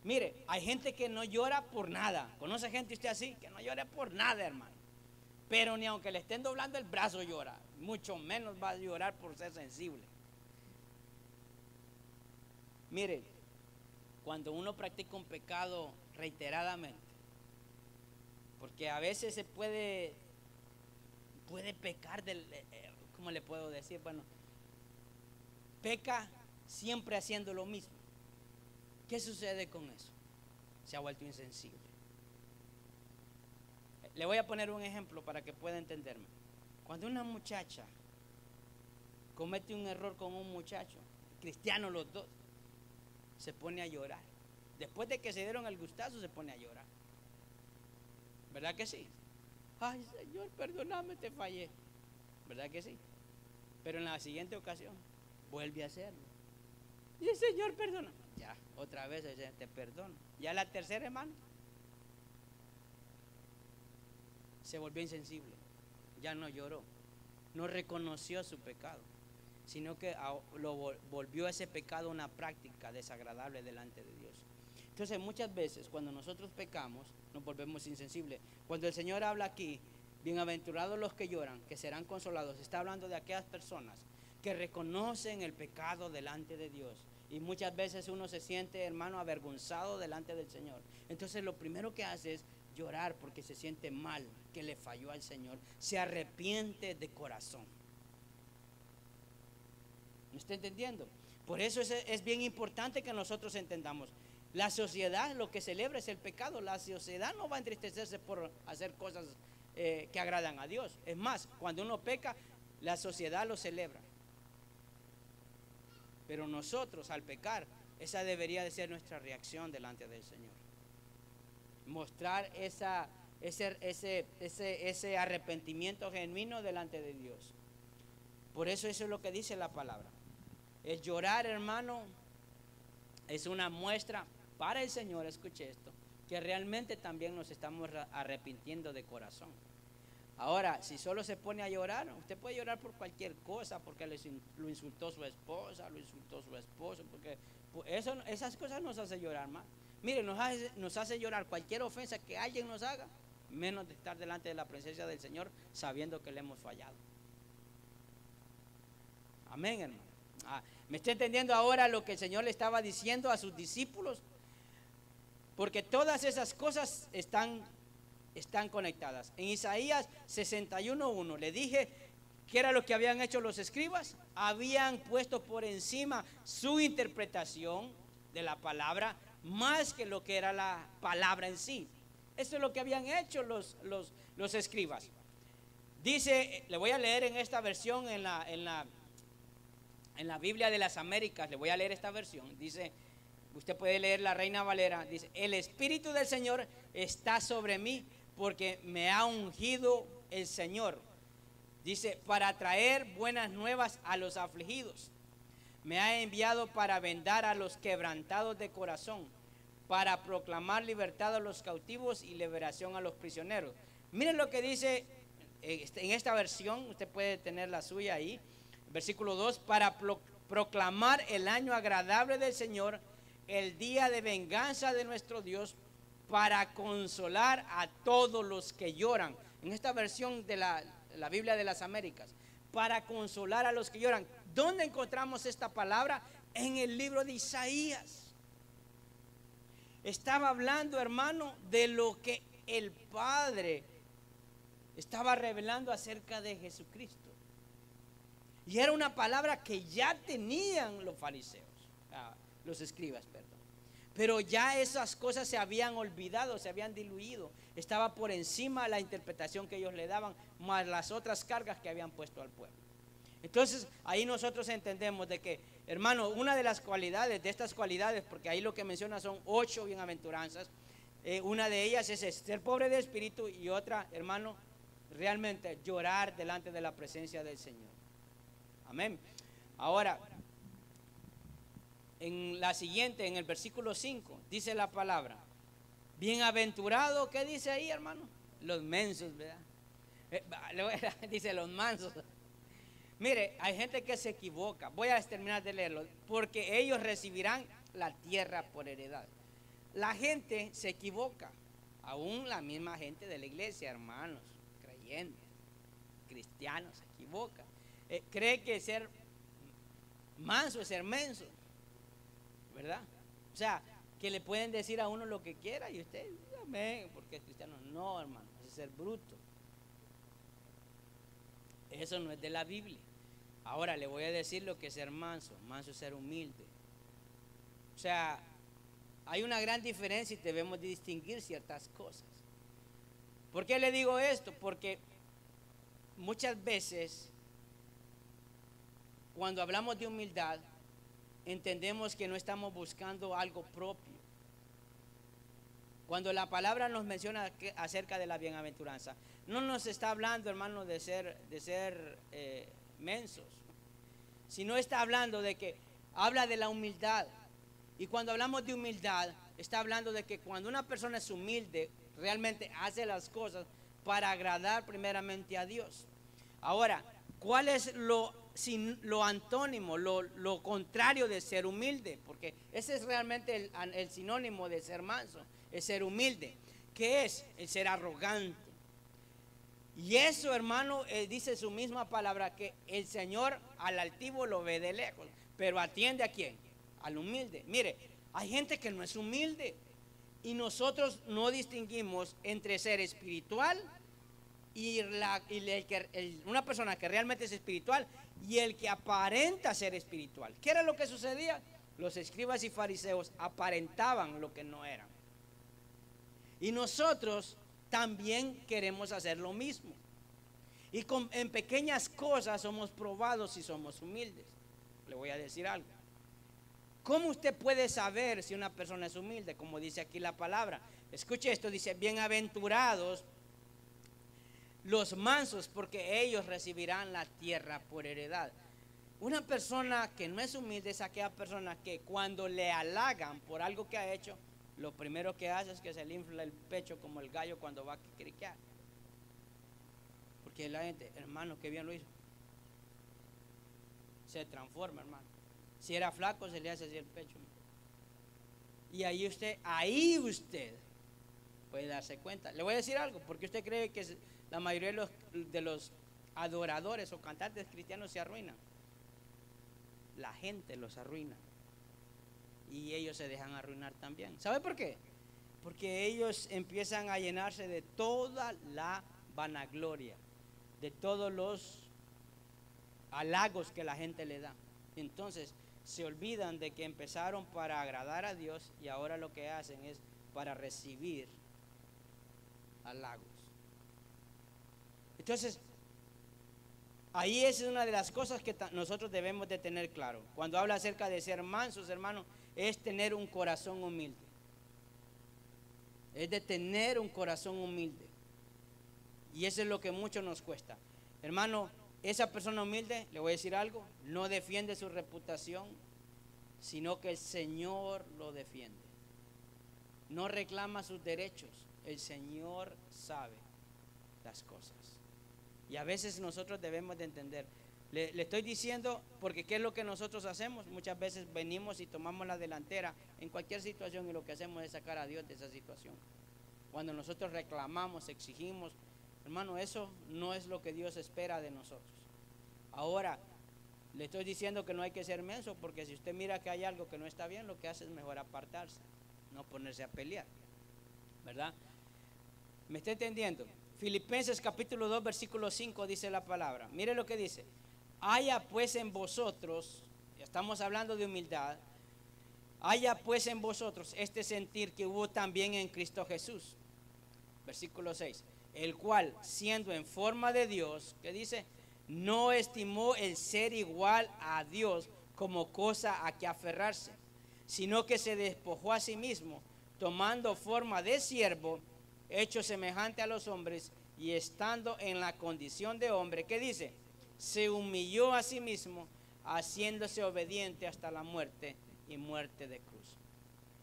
Mire, hay gente que no llora por nada. ¿Conoce gente usted así? Que no llora por nada, hermano. Pero ni aunque le estén doblando el brazo llora. Mucho menos va a llorar por ser sensible. Mire, cuando uno practica un pecado reiteradamente, porque a veces se puede pecar ¿cómo le puedo decir? Bueno, peca siempre haciendo lo mismo. ¿Qué sucede con eso? Se ha vuelto insensible. Le voy a poner un ejemplo para que pueda entenderme. Cuando una muchacha comete un error con un muchacho, cristianos los dos, se pone a llorar. Después de que se dieron el gustazo, se pone a llorar. ¿Verdad que sí? Ay, Señor, perdóname, te fallé. ¿Verdad que sí? Pero en la siguiente ocasión vuelve a hacerlo. Y el Señor perdona. Ya, otra vez te perdono. Ya la tercera, hermano, se volvió insensible. Ya no lloró. No reconoció su pecado, sino que volvió ese pecado una práctica desagradable delante de Dios. Entonces muchas veces cuando nosotros pecamos nos volvemos insensibles. Cuando el Señor habla aquí, bienaventurados los que lloran, que serán consolados, está hablando de aquellas personas que reconocen el pecado delante de Dios. Y muchas veces uno se siente, hermano, avergonzado delante del Señor. Entonces lo primero que hace es llorar porque se siente mal, que le falló al Señor. Se arrepiente de corazón. ¿Me está entendiendo? Por eso es bien importante que nosotros entendamos. La sociedad lo que celebra es el pecado. La sociedad no va a entristecerse por hacer cosas que agradan a Dios. Es más, cuando uno peca, la sociedad lo celebra. Pero nosotros al pecar, esa debería de ser nuestra reacción delante del Señor. Mostrar ese arrepentimiento genuino delante de Dios. Por eso es lo que dice la palabra. El llorar, hermano, es una muestra para el Señor, escuche esto, que realmente también nos estamos arrepintiendo de corazón. Ahora, si solo se pone a llorar, usted puede llorar por cualquier cosa, porque lo insultó su esposa, lo insultó su esposo, porque esas cosas nos hacen llorar más. Mire, nos hace llorar cualquier ofensa que alguien nos haga, menos de estar delante de la presencia del Señor sabiendo que le hemos fallado. Amén, hermano. ¿Me está entendiendo ahora lo que el Señor le estaba diciendo a sus discípulos? Porque todas esas cosas están conectadas. En Isaías 61:1 le dije que era lo que habían hecho los escribas. Habían puesto por encima su interpretación de la palabra más que lo que era la palabra en sí. Eso es lo que habían hecho los escribas. Dice, le voy a leer en esta versión, en la Biblia de las Américas, le voy a leer esta versión. Dice, usted puede leer la Reina Valera. Dice, el Espíritu del Señor está sobre mí porque me ha ungido el Señor. Dice, para traer buenas nuevas a los afligidos. Me ha enviado para vendar a los quebrantados de corazón, para proclamar libertad a los cautivos y liberación a los prisioneros. Miren lo que dice en esta versión, usted puede tener la suya ahí, versículo 2, para proclamar el año agradable del Señor, el día de venganza de nuestro Dios, para consolar a todos los que lloran. En esta versión de la Biblia de las Américas, para consolar a los que lloran. ¿Dónde encontramos esta palabra? En el libro de Isaías. Estaba hablando, hermano, de lo que el Padre estaba revelando acerca de Jesucristo. Y era una palabra que ya tenían los fariseos, los escribas, perdón. Pero ya esas cosas se habían olvidado, se habían diluido. Estaba por encima la interpretación que ellos le daban, más las otras cargas que habían puesto al pueblo. Entonces ahí nosotros entendemos de que, hermano, una de las cualidades, de estas cualidades, porque ahí lo que menciona son 8 bienaventuranzas. Una de ellas es ser pobre de espíritu, y otra, hermano, realmente llorar delante de la presencia del Señor. Amén. Ahora, en la siguiente, en el versículo 5, dice la palabra: bienaventurado, ¿qué dice ahí, hermano? Los mensos, ¿verdad? Dice los mansos. Mire, hay gente que se equivoca. Voy a terminar de leerlo. Porque ellos recibirán la tierra por heredad. La gente se equivoca. Aún la misma gente de la iglesia, hermanos, creyentes, cristianos, se equivoca. Cree que ser manso es ser menso, ¿verdad? O sea, que le pueden decir a uno lo que quiera y usted, amén, porque es cristiano. No, hermano, es ser bruto. Eso no es de la Biblia. Ahora le voy a decir lo que es ser manso. Manso es ser humilde. O sea, hay una gran diferencia y debemos distinguir ciertas cosas. ¿Por qué le digo esto? Porque muchas veces cuando hablamos de humildad, entendemos que no estamos buscando algo propio. Cuando la palabra nos menciona acerca de la bienaventuranza, no nos está hablando, hermano, de ser mensos, sino está hablando de que habla de la humildad. Y cuando hablamos de humildad, está hablando de que cuando una persona es humilde, realmente hace las cosas para agradar primeramente a Dios. Ahora, ¿cuál es lo antónimo, lo contrario de ser humilde? Porque ese es realmente el sinónimo de ser manso, es ser humilde. ¿Qué es? El ser arrogante. Y eso, hermano, dice su misma palabra, que el Señor al altivo lo ve de lejos, pero atiende ¿a quién? Al humilde. Mire, hay gente que no es humilde, y nosotros no distinguimos entre ser espiritual y una persona que realmente es espiritual y el que aparenta ser espiritual. ¿Qué era lo que sucedía? Los escribas y fariseos aparentaban lo que no eran. Y nosotros también queremos hacer lo mismo. Y en pequeñas cosas somos probados si somos humildes. Le voy a decir algo. ¿Cómo usted puede saber si una persona es humilde? Como dice aquí la palabra. Escuche esto, dice: bienaventurados los mansos, porque ellos recibirán la tierra por heredad. Una persona que no es humilde es aquella persona que cuando le halagan por algo que ha hecho, lo primero que hace es que se le infla el pecho como el gallo cuando va a criquear. Porque la gente, hermano, qué bien lo hizo. Se transforma, hermano. Si era flaco, se le hace así el pecho. Y ahí usted puede darse cuenta. Le voy a decir algo, porque usted cree que la mayoría de los adoradores o cantantes cristianos se arruinan. La gente los arruina. Y ellos se dejan arruinar también. ¿Sabe por qué? Porque ellos empiezan a llenarse de toda la vanagloria, de todos los halagos que la gente le da. Entonces se olvidan de que empezaron para agradar a Dios y ahora lo que hacen es para recibir halagos. Entonces, ahí es una de las cosas que nosotros debemos de tener claro. Cuando habla acerca de ser mansos, hermano, es tener un corazón humilde. Es de tener un corazón humilde. Y eso es lo que mucho nos cuesta. Hermano, esa persona humilde, le voy a decir algo, no defiende su reputación, sino que el Señor lo defiende. No reclama sus derechos, el Señor sabe las cosas. Y a veces nosotros debemos de entender. Le estoy diciendo porque ¿qué es lo que nosotros hacemos? Muchas veces venimos y tomamos la delantera en cualquier situación y lo que hacemos es sacar a Dios de esa situación. Cuando nosotros reclamamos, exigimos, hermano, eso no es lo que Dios espera de nosotros. Ahora, le estoy diciendo que no hay que ser menso, porque si usted mira que hay algo que no está bien, lo que hace es mejor apartarse, no ponerse a pelear, ¿verdad? ¿Me está entendiendo? Filipenses capítulo 2 versículo 5 dice la palabra. Mire lo que dice: haya pues en vosotros, estamos hablando de humildad, haya pues en vosotros este sentir que hubo también en Cristo Jesús. Versículo 6, el cual siendo en forma de Dios, ¿qué dice? No estimó el ser igual a Dios como cosa a que aferrarse, sino que se despojó a sí mismo, tomando forma de siervo, hecho semejante a los hombres, y estando en la condición de hombre, ¿qué dice? Se humilló a sí mismo, haciéndose obediente hasta la muerte y muerte de cruz.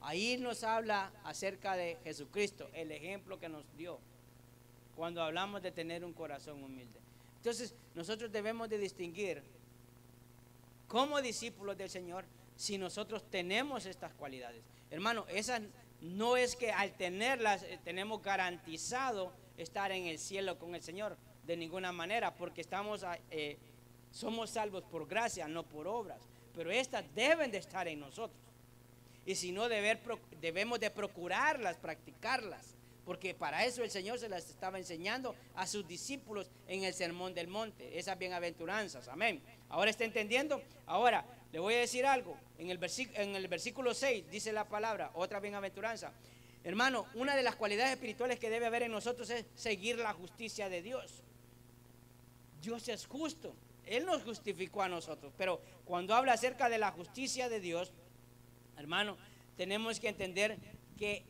Ahí nos habla acerca de Jesucristo, el ejemplo que nos dio cuando hablamos de tener un corazón humilde. Entonces nosotros debemos de distinguir como discípulos del Señor si nosotros tenemos estas cualidades. Hermano, esas no es que al tenerlas tenemos garantizado estar en el cielo con el Señor, de ninguna manera, porque somos salvos por gracia, no por obras, pero estas deben de estar en nosotros. Y si no, debemos de procurarlas, practicarlas, porque para eso el Señor se las estaba enseñando a sus discípulos en el Sermón del Monte, esas bienaventuranzas, amén. ¿Ahora está entendiendo? Ahora, le voy a decir algo, en el versículo 6 dice la palabra, otra bienaventuranza. Hermano, una de las cualidades espirituales que debe haber en nosotros es seguir la justicia de Dios. Dios es justo, Él nos justificó a nosotros, pero cuando habla acerca de la justicia de Dios, hermano, tenemos que entender que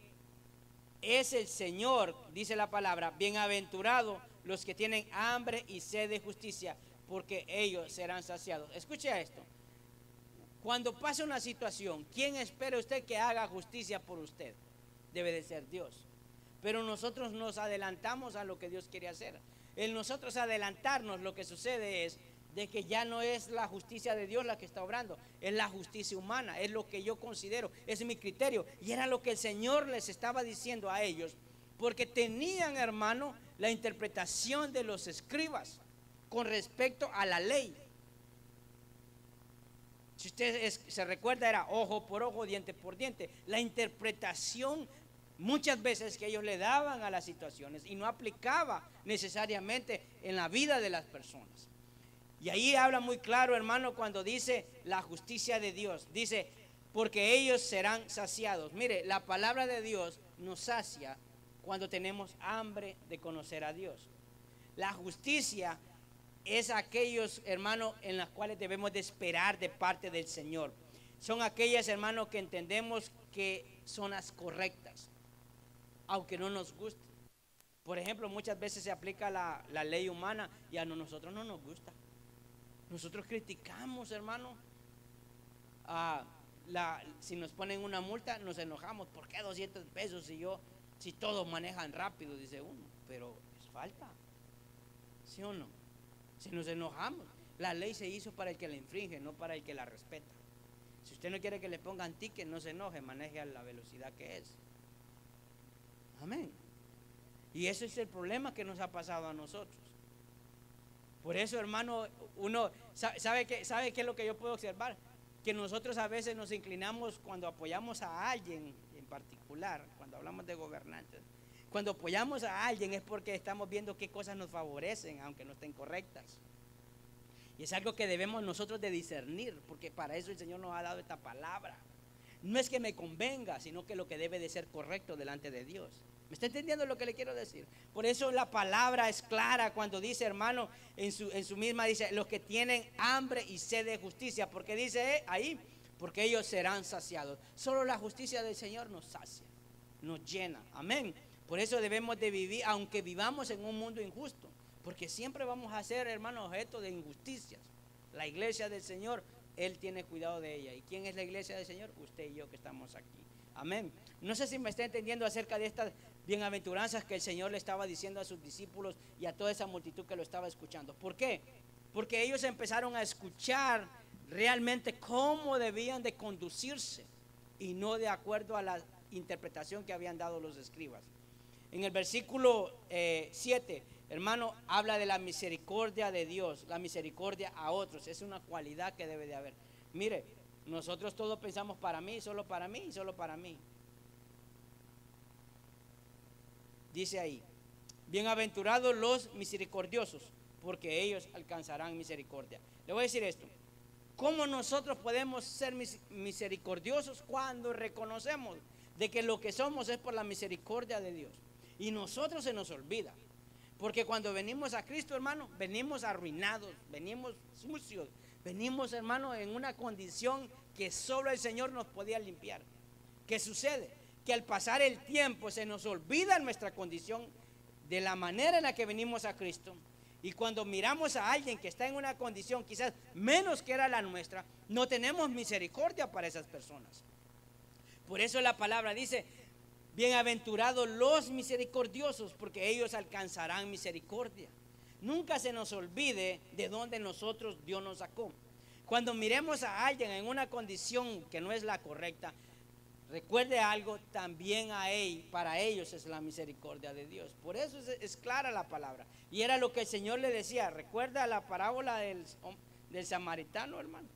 es el Señor, dice la palabra, bienaventurado los que tienen hambre y sed de justicia, porque ellos serán saciados. Escuche esto, cuando pasa una situación, ¿quién espera usted que haga justicia por usted? Debe de ser Dios, pero nosotros nos adelantamos a lo que Dios quiere hacer. En nosotros adelantarnos, lo que sucede es de que ya no es la justicia de Dios la que está obrando, es la justicia humana, es lo que yo considero, es mi criterio. Y era lo que el Señor les estaba diciendo a ellos, porque tenían, hermano, la interpretación de los escribas con respecto a la ley. Si usted se recuerda, era ojo por ojo, diente por diente. La interpretación muchas veces que ellos le daban a las situaciones y no aplicaba necesariamente en la vida de las personas. Y ahí habla muy claro, hermano, cuando dice la justicia de Dios. Dice, porque ellos serán saciados. Mire, la palabra de Dios nos sacia cuando tenemos hambre de conocer a Dios. La justicia es aquellos, hermanos, en las cuales debemos de esperar de parte del Señor. Son aquellas, hermanos, que entendemos que son las correctas, aunque no nos guste. Por ejemplo, muchas veces se aplica la ley humana y a nosotros no nos gusta. Nosotros criticamos, hermano. Si nos ponen una multa, nos enojamos. ¿Por qué 200 pesos si todos manejan rápido? Dice uno. Pero es falta, ¿sí o no? Si nos enojamos, la ley se hizo para el que la infringe, no para el que la respeta. Si usted no quiere que le pongan ticket, no se enoje, maneje a la velocidad que es. Amén. Y ese es el problema que nos ha pasado a nosotros. Por eso, hermano, uno sabe qué es lo que yo puedo observar, que nosotros a veces nos inclinamos cuando apoyamos a alguien en particular, cuando hablamos de gobernantes. Cuando apoyamos a alguien es porque estamos viendo qué cosas nos favorecen, aunque no estén correctas. Y es algo que debemos nosotros de discernir, porque para eso el Señor nos ha dado esta palabra. No es que me convenga, sino que lo que debe de ser correcto delante de Dios. ¿Me está entendiendo lo que le quiero decir? Por eso la palabra es clara cuando dice, hermano, en su misma dice, los que tienen hambre y sed de justicia, porque dice ahí, porque ellos serán saciados. Solo la justicia del Señor nos sacia, nos llena, amén. Por eso debemos de vivir, aunque vivamos en un mundo injusto, porque siempre vamos a ser, hermano, objeto de injusticias. La iglesia del Señor, Él tiene cuidado de ella. ¿Y quién es la iglesia del Señor? Usted y yo que estamos aquí, amén. No sé si me está entendiendo acerca de estas bienaventuranzas que el Señor le estaba diciendo a sus discípulos y a toda esa multitud que lo estaba escuchando. ¿Por qué? Porque ellos empezaron a escuchar realmente cómo debían de conducirse y no de acuerdo a la interpretación que habían dado los escribas. En el versículo 7 hermano, habla de la misericordia de Dios, la misericordia a otros. Es una cualidad que debe de haber. Mire, nosotros todos pensamos para mí, solo para mí y solo para mí. Dice ahí, bienaventurados los misericordiosos, porque ellos alcanzarán misericordia. Le voy a decir esto. ¿Cómo nosotros podemos ser misericordiosos? Cuando reconocemos de que lo que somos es por la misericordia de Dios. Y nosotros se nos olvida. Porque cuando venimos a Cristo, hermano, venimos arruinados, venimos sucios, venimos, hermano, en una condición que solo el Señor nos podía limpiar. ¿Qué sucede? Que al pasar el tiempo se nos olvida nuestra condición de la manera en la que venimos a Cristo. Y cuando miramos a alguien que está en una condición quizás menos que era la nuestra, no tenemos misericordia para esas personas. Por eso la palabra dice, bienaventurados los misericordiosos, porque ellos alcanzarán misericordia. Nunca se nos olvide de dónde Dios nos sacó. Cuando miremos a alguien en una condición que no es la correcta, recuerde algo, también para ellos es la misericordia de Dios. Por eso es clara la palabra. Y era lo que el Señor le decía. Recuerda la parábola del samaritano, hermano,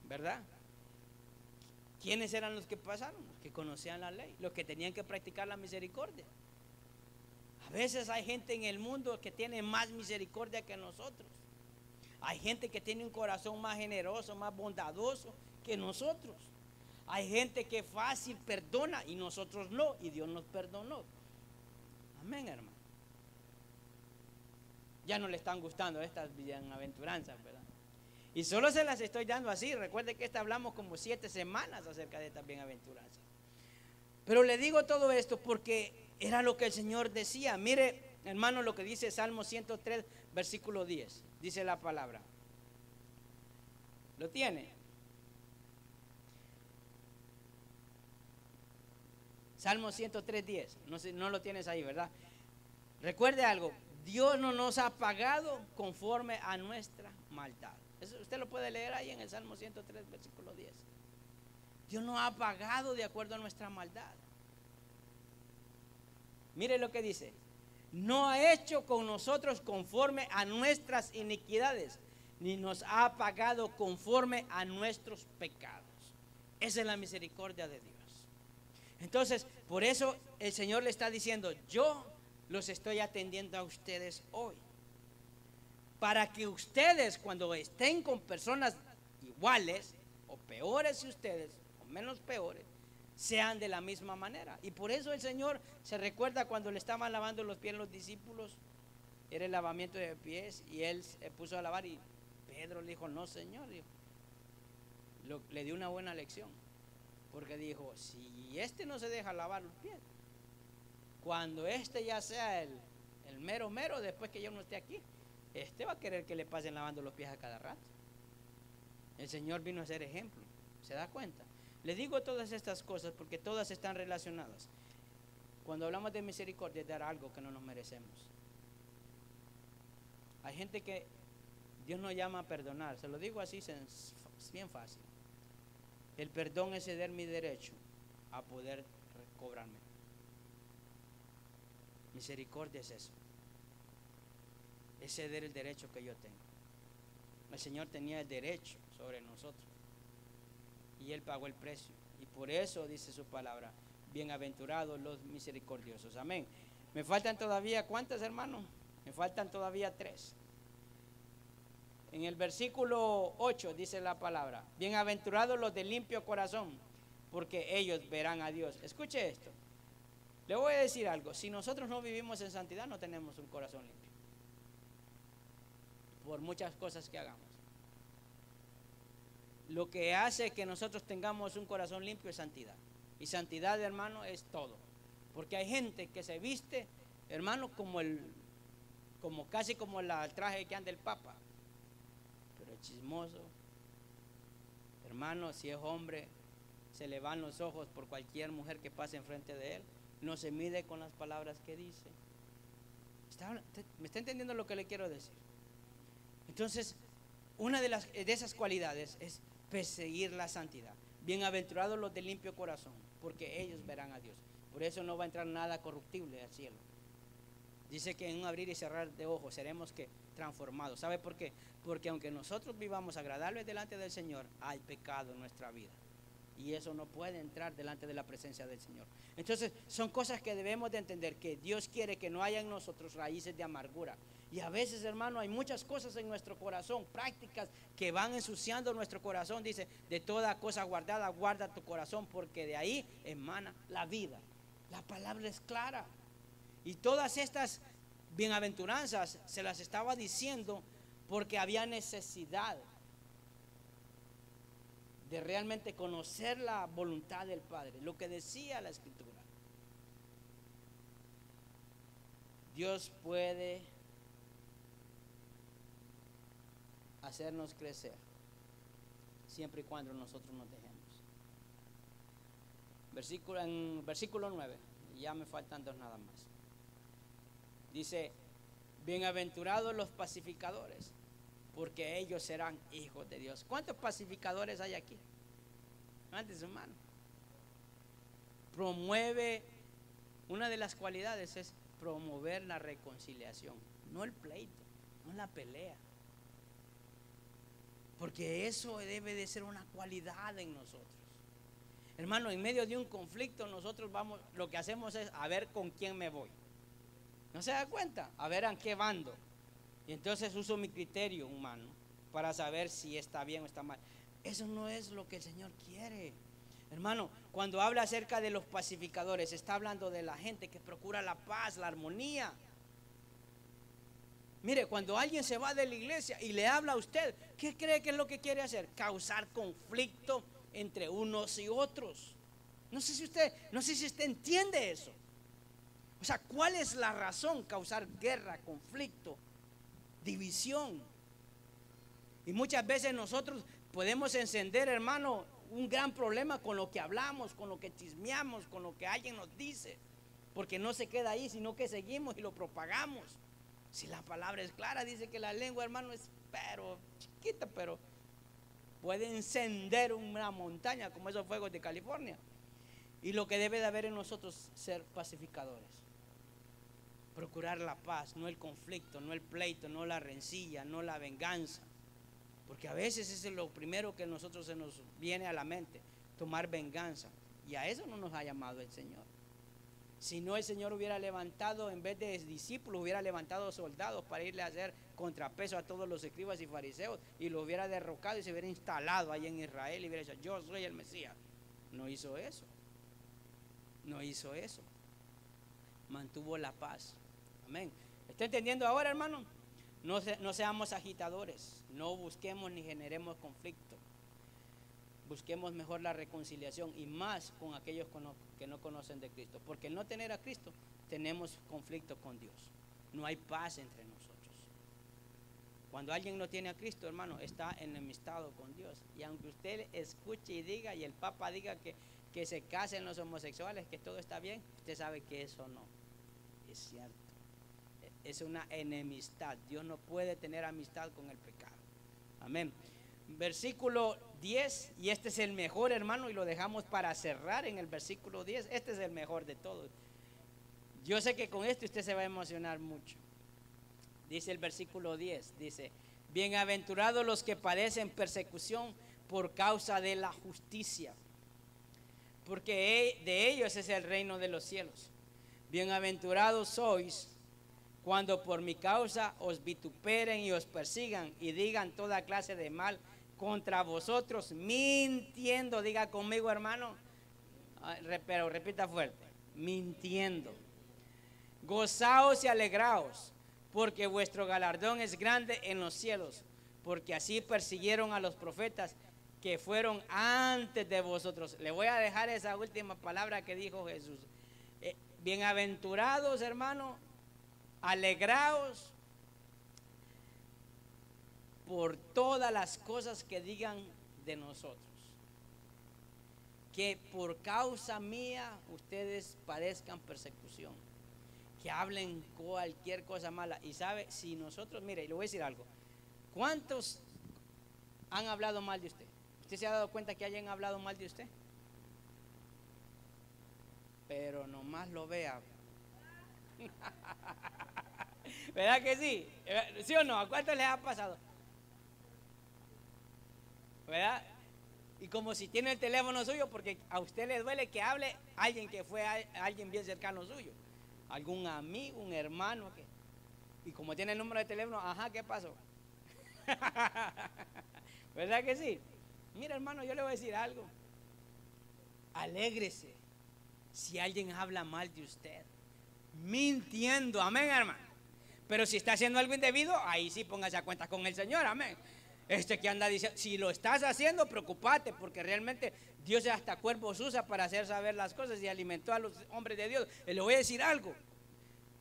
¿verdad? ¿Quiénes eran los que pasaron? Los que conocían la ley, los que tenían que practicar la misericordia. A veces hay gente en el mundo que tiene más misericordia que nosotros. Hay gente que tiene un corazón más generoso, más bondadoso que nosotros. Hay gente que fácil perdona y nosotros no, y Dios nos perdonó. Amén, hermano. Ya no le están gustando estas bienaventuranzas, ¿verdad? Y solo se las estoy dando así. Recuerde que hablamos como 7 semanas acerca de estas bienaventuranzas. Pero le digo todo esto porque era lo que el Señor decía. Mire, hermano, lo que dice Salmo 103, versículo 10. Dice la palabra. ¿Lo tiene? Salmo 103, 10. No lo tienes ahí, ¿verdad? Recuerde algo. Dios no nos ha pagado conforme a nuestra maldad. Eso usted lo puede leer ahí en el Salmo 103, versículo 10. Dios nos ha pagado de acuerdo a nuestra maldad. Mire lo que dice. No ha hecho con nosotros conforme a nuestras iniquidades, ni nos ha pagado conforme a nuestros pecados. Esa es la misericordia de Dios. Entonces, por eso el Señor le está diciendo, yo los estoy atendiendo a ustedes hoy. Para que ustedes, cuando estén con personas iguales o peores que ustedes, o menos peores, sean de la misma manera. Y por eso el Señor se recuerda cuando le estaban lavando los pies a los discípulos, era el lavamiento de pies, y él se puso a lavar, y Pedro le dijo, no, Señor, dijo, le dio una buena lección, porque dijo, si este no se deja lavar los pies, cuando este ya sea el mero mero, después que yo no esté aquí, este va a querer que le pasen lavando los pies a cada rato. El Señor vino a ser ejemplo, ¿se da cuenta? Les digo todas estas cosas porque todas están relacionadas. Cuando hablamos de misericordia, es dar algo que no nos merecemos. Hay gente que Dios nos llama a perdonar. Se lo digo así, es bien fácil. El perdón es ceder mi derecho a poder recobrarme. Misericordia es eso. Es ceder el derecho que yo tengo. El Señor tenía el derecho sobre nosotros y Él pagó el precio, y por eso dice su palabra, bienaventurados los misericordiosos. Amén. Me faltan todavía, ¿cuántas, hermanos? Me faltan todavía 3. En el versículo 8 dice la palabra, bienaventurados los de limpio corazón, porque ellos verán a Dios. Escuche esto. Le voy a decir algo. Si nosotros no vivimos en santidad, no tenemos un corazón limpio, por muchas cosas que hagamos. Lo que hace que nosotros tengamos un corazón limpio es santidad. Y santidad, hermano, es todo. Porque hay gente que se viste, hermano, casi como el traje que anda el Papa. Pero es chismoso. Hermano, si es hombre, se le van los ojos por cualquier mujer que pase enfrente de él. No se mide con las palabras que dice. ¿Me está entendiendo lo que le quiero decir? Entonces, una de esas cualidades es perseguir la santidad. Bienaventurados los de limpio corazón, porque ellos verán a Dios. Por eso no va a entrar nada corruptible al cielo. Dice que en un abrir y cerrar de ojos seremos que transformados. ¿Sabe por qué? Porque aunque nosotros vivamos agradables delante del Señor, hay pecado en nuestra vida. Y eso no puede entrar delante de la presencia del Señor. Entonces son cosas que debemos de entender, que Dios quiere que no haya en nosotros raíces de amargura. Y a veces, hermano, hay muchas cosas en nuestro corazón, prácticas que van ensuciando nuestro corazón. Dice, de toda cosa guardada, guarda tu corazón, porque de ahí emana la vida. La palabra es clara. Y todas estas bienaventuranzas se las estaba diciendo porque había necesidad de realmente conocer la voluntad del Padre, lo que decía la Escritura. Dios puede hacernos crecer siempre y cuando nosotros nos dejemos. En versículo 9, ya me faltan dos nada más. Dice, bienaventurados los pacificadores, porque ellos serán hijos de Dios. ¿Cuántos pacificadores hay aquí? Levante su mano. Promueve, una de las cualidades es promover la reconciliación, no el pleito, no la pelea. Porque eso debe de ser una cualidad en nosotros. Hermano, en medio de un conflicto nosotros vamos, lo que hacemos es a ver con quién me voy. ¿No se da cuenta? A ver a qué bando. Y entonces uso mi criterio humano para saber si está bien o está mal. Eso no es lo que el Señor quiere. Hermano, cuando habla acerca de los pacificadores, está hablando de la gente que procura la paz, la armonía. Mire, cuando alguien se va de la iglesia y le habla a usted, ¿qué cree que es lo que quiere hacer? Causar conflicto entre unos y otros. No sé si usted entiende eso. O sea, ¿cuál es la razón? Causar guerra, conflicto, división. Y muchas veces nosotros podemos encender, hermano, un gran problema con lo que hablamos, con lo que chismeamos, con lo que alguien nos dice. Porque no se queda ahí, sino que seguimos y lo propagamos. Si la palabra es clara, dice que la lengua, hermano, es pero chiquita, pero puede encender una montaña como esos fuegos de California. Y lo que debe de haber en nosotros, ser pacificadores. Procurar la paz, no el conflicto, no el pleito, no la rencilla, no la venganza. Porque a veces ese es lo primero que a nosotros se nos viene a la mente, tomar venganza. Y a eso no nos ha llamado el Señor. Si no, el Señor hubiera levantado, en vez de discípulos, hubiera levantado soldados para irle a hacer contrapeso a todos los escribas y fariseos, y lo hubiera derrocado y se hubiera instalado ahí en Israel y hubiera dicho, yo soy el Mesías. No hizo eso. No hizo eso. Mantuvo la paz. Amén. ¿Está entendiendo ahora, hermano? No seamos agitadores. No busquemos ni generemos conflicto. Busquemos mejor la reconciliación, y más con aquellos que no conocen de Cristo. Porque el no tener a Cristo, tenemos conflicto con Dios. No hay paz entre nosotros. Cuando alguien no tiene a Cristo, hermano, está enemistado con Dios. Y aunque usted escuche y diga, y el Papa diga que se casen los homosexuales, que todo está bien, usted sabe que eso no es cierto. Es una enemistad. Dios no puede tener amistad con el pecado. Amén. Versículo 10, y este es el mejor, hermano, y lo dejamos para cerrar en el versículo 10. Este es el mejor de todos. Yo sé que con esto usted se va a emocionar mucho. Dice el versículo 10, dice, bienaventurados los que padecen persecución por causa de la justicia, porque de ellos es el reino de los cielos. Bienaventurados sois cuando por mi causa os vituperen y os persigan y digan toda clase de mal contra vosotros, mintiendo. Diga conmigo, hermano, pero repita fuerte, mintiendo. Gozaos y alegraos, porque vuestro galardón es grande en los cielos, porque así persiguieron a los profetas que fueron antes de vosotros. Le voy a dejar esa última palabra que dijo Jesús. Bienaventurados, hermano, alegraos por todas las cosas que digan de nosotros. Que por causa mía ustedes padezcan persecución. Que hablen cualquier cosa mala. Y sabe, si nosotros, mire, le voy a decir algo. ¿Cuántos han hablado mal de usted? ¿Usted se ha dado cuenta que hayan hablado mal de usted? Pero nomás lo vea. ¿Verdad que sí? ¿Sí o no? ¿A cuántos les ha pasado? ¿Verdad? Y como si tiene el teléfono suyo, porque a usted le duele que hable alguien que fue alguien bien cercano suyo, algún amigo, un hermano, y como tiene el número de teléfono, ajá, ¿qué pasó? ¿Verdad que sí? Mira, hermano, yo le voy a decir algo. Alégrese si alguien habla mal de usted, mintiendo, amén, hermano. Pero si está haciendo algo indebido, ahí sí póngase a cuenta con el Señor, amén. Que anda diciendo, si lo estás haciendo, preocupate, porque realmente Dios hasta cuerpos usa para hacer saber las cosas y alimentó a los hombres de Dios. Le voy a decir algo,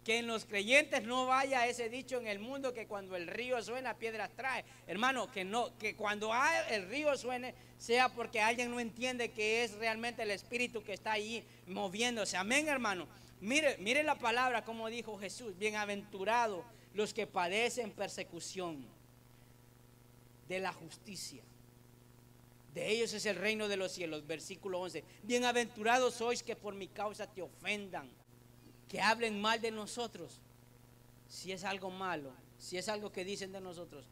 que en los creyentes no vaya ese dicho en el mundo que cuando el río suena, piedras trae. Hermano, que no, que cuando el río suene, sea porque alguien no entiende que es realmente el Espíritu que está ahí moviéndose. Amén, hermano. Mire la palabra como dijo Jesús, bienaventurados los que padecen persecución de la justicia, de ellos es el reino de los cielos. Versículo 11, bienaventurados sois que por mi causa te ofendan, que hablen mal de nosotros. Si es algo malo, si es algo que dicen de nosotros,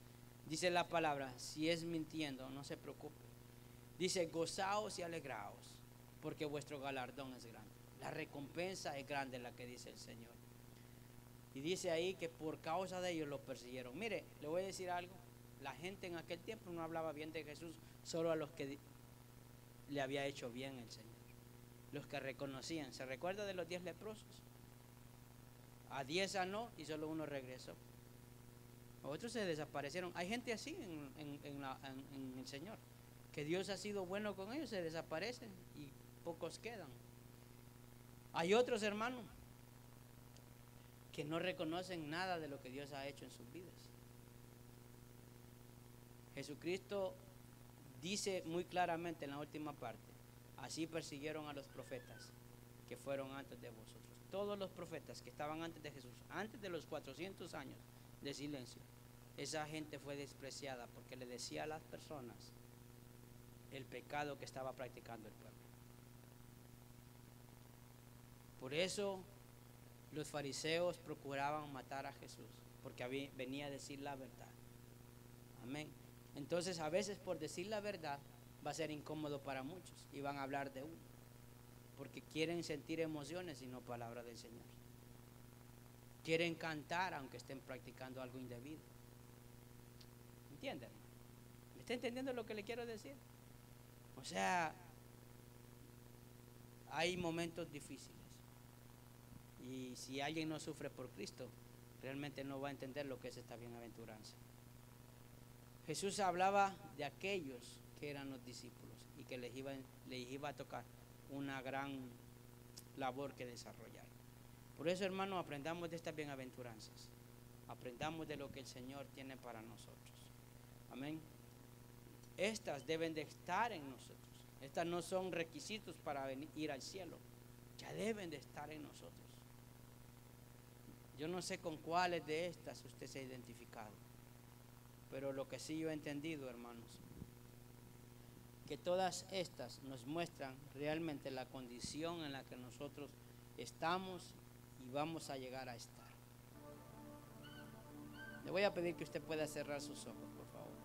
dice la palabra, si es mintiendo, no se preocupe. Dice, gozaos y alegraos, porque vuestro galardón es grande. La recompensa es grande, la que dice el Señor. Y dice ahí que por causa de ellos lo persiguieron. Mire, le voy a decir algo. La gente en aquel tiempo no hablaba bien de Jesús, solo a los que le había hecho bien el Señor, los que reconocían. ¿Se recuerda de los 10 leprosos? A 10 sanó y solo uno regresó. Otros se desaparecieron. Hay gente así en el Señor, que Dios ha sido bueno con ellos, se desaparecen y pocos quedan. Hay otros, hermanos, que no reconocen nada de lo que Dios ha hecho en sus vidas. Jesucristo dice muy claramente en la última parte, así persiguieron a los profetas que fueron antes de vosotros. Todos los profetas que estaban antes de Jesús, antes de los 400 años de silencio, esa gente fue despreciada porque le decía a las personas el pecado que estaba practicando el pueblo. Por eso los fariseos procuraban matar a Jesús, porque venía a decir la verdad. Amén. Entonces a veces por decir la verdad va a ser incómodo para muchos y van a hablar de uno, porque quieren sentir emociones y no palabra del Señor. Quieren cantar aunque estén practicando algo indebido. ¿Entienden? ¿Me está entendiendo lo que le quiero decir? O sea, hay momentos difíciles y si alguien no sufre por Cristo, realmente no va a entender lo que es esta bienaventuranza. Jesús hablaba de aquellos que eran los discípulos y que les iba a tocar una gran labor que desarrollar. Por eso, hermanos, aprendamos de estas bienaventuranzas. Aprendamos de lo que el Señor tiene para nosotros. Amén. Estas deben de estar en nosotros. Estas no son requisitos para ir al cielo. Ya deben de estar en nosotros. Yo no sé con cuáles de estas usted se ha identificado. Pero lo que sí yo he entendido, hermanos, que todas estas nos muestran realmente la condición en la que nosotros estamos y vamos a llegar a estar. Le voy a pedir que usted pueda cerrar sus ojos, por favor.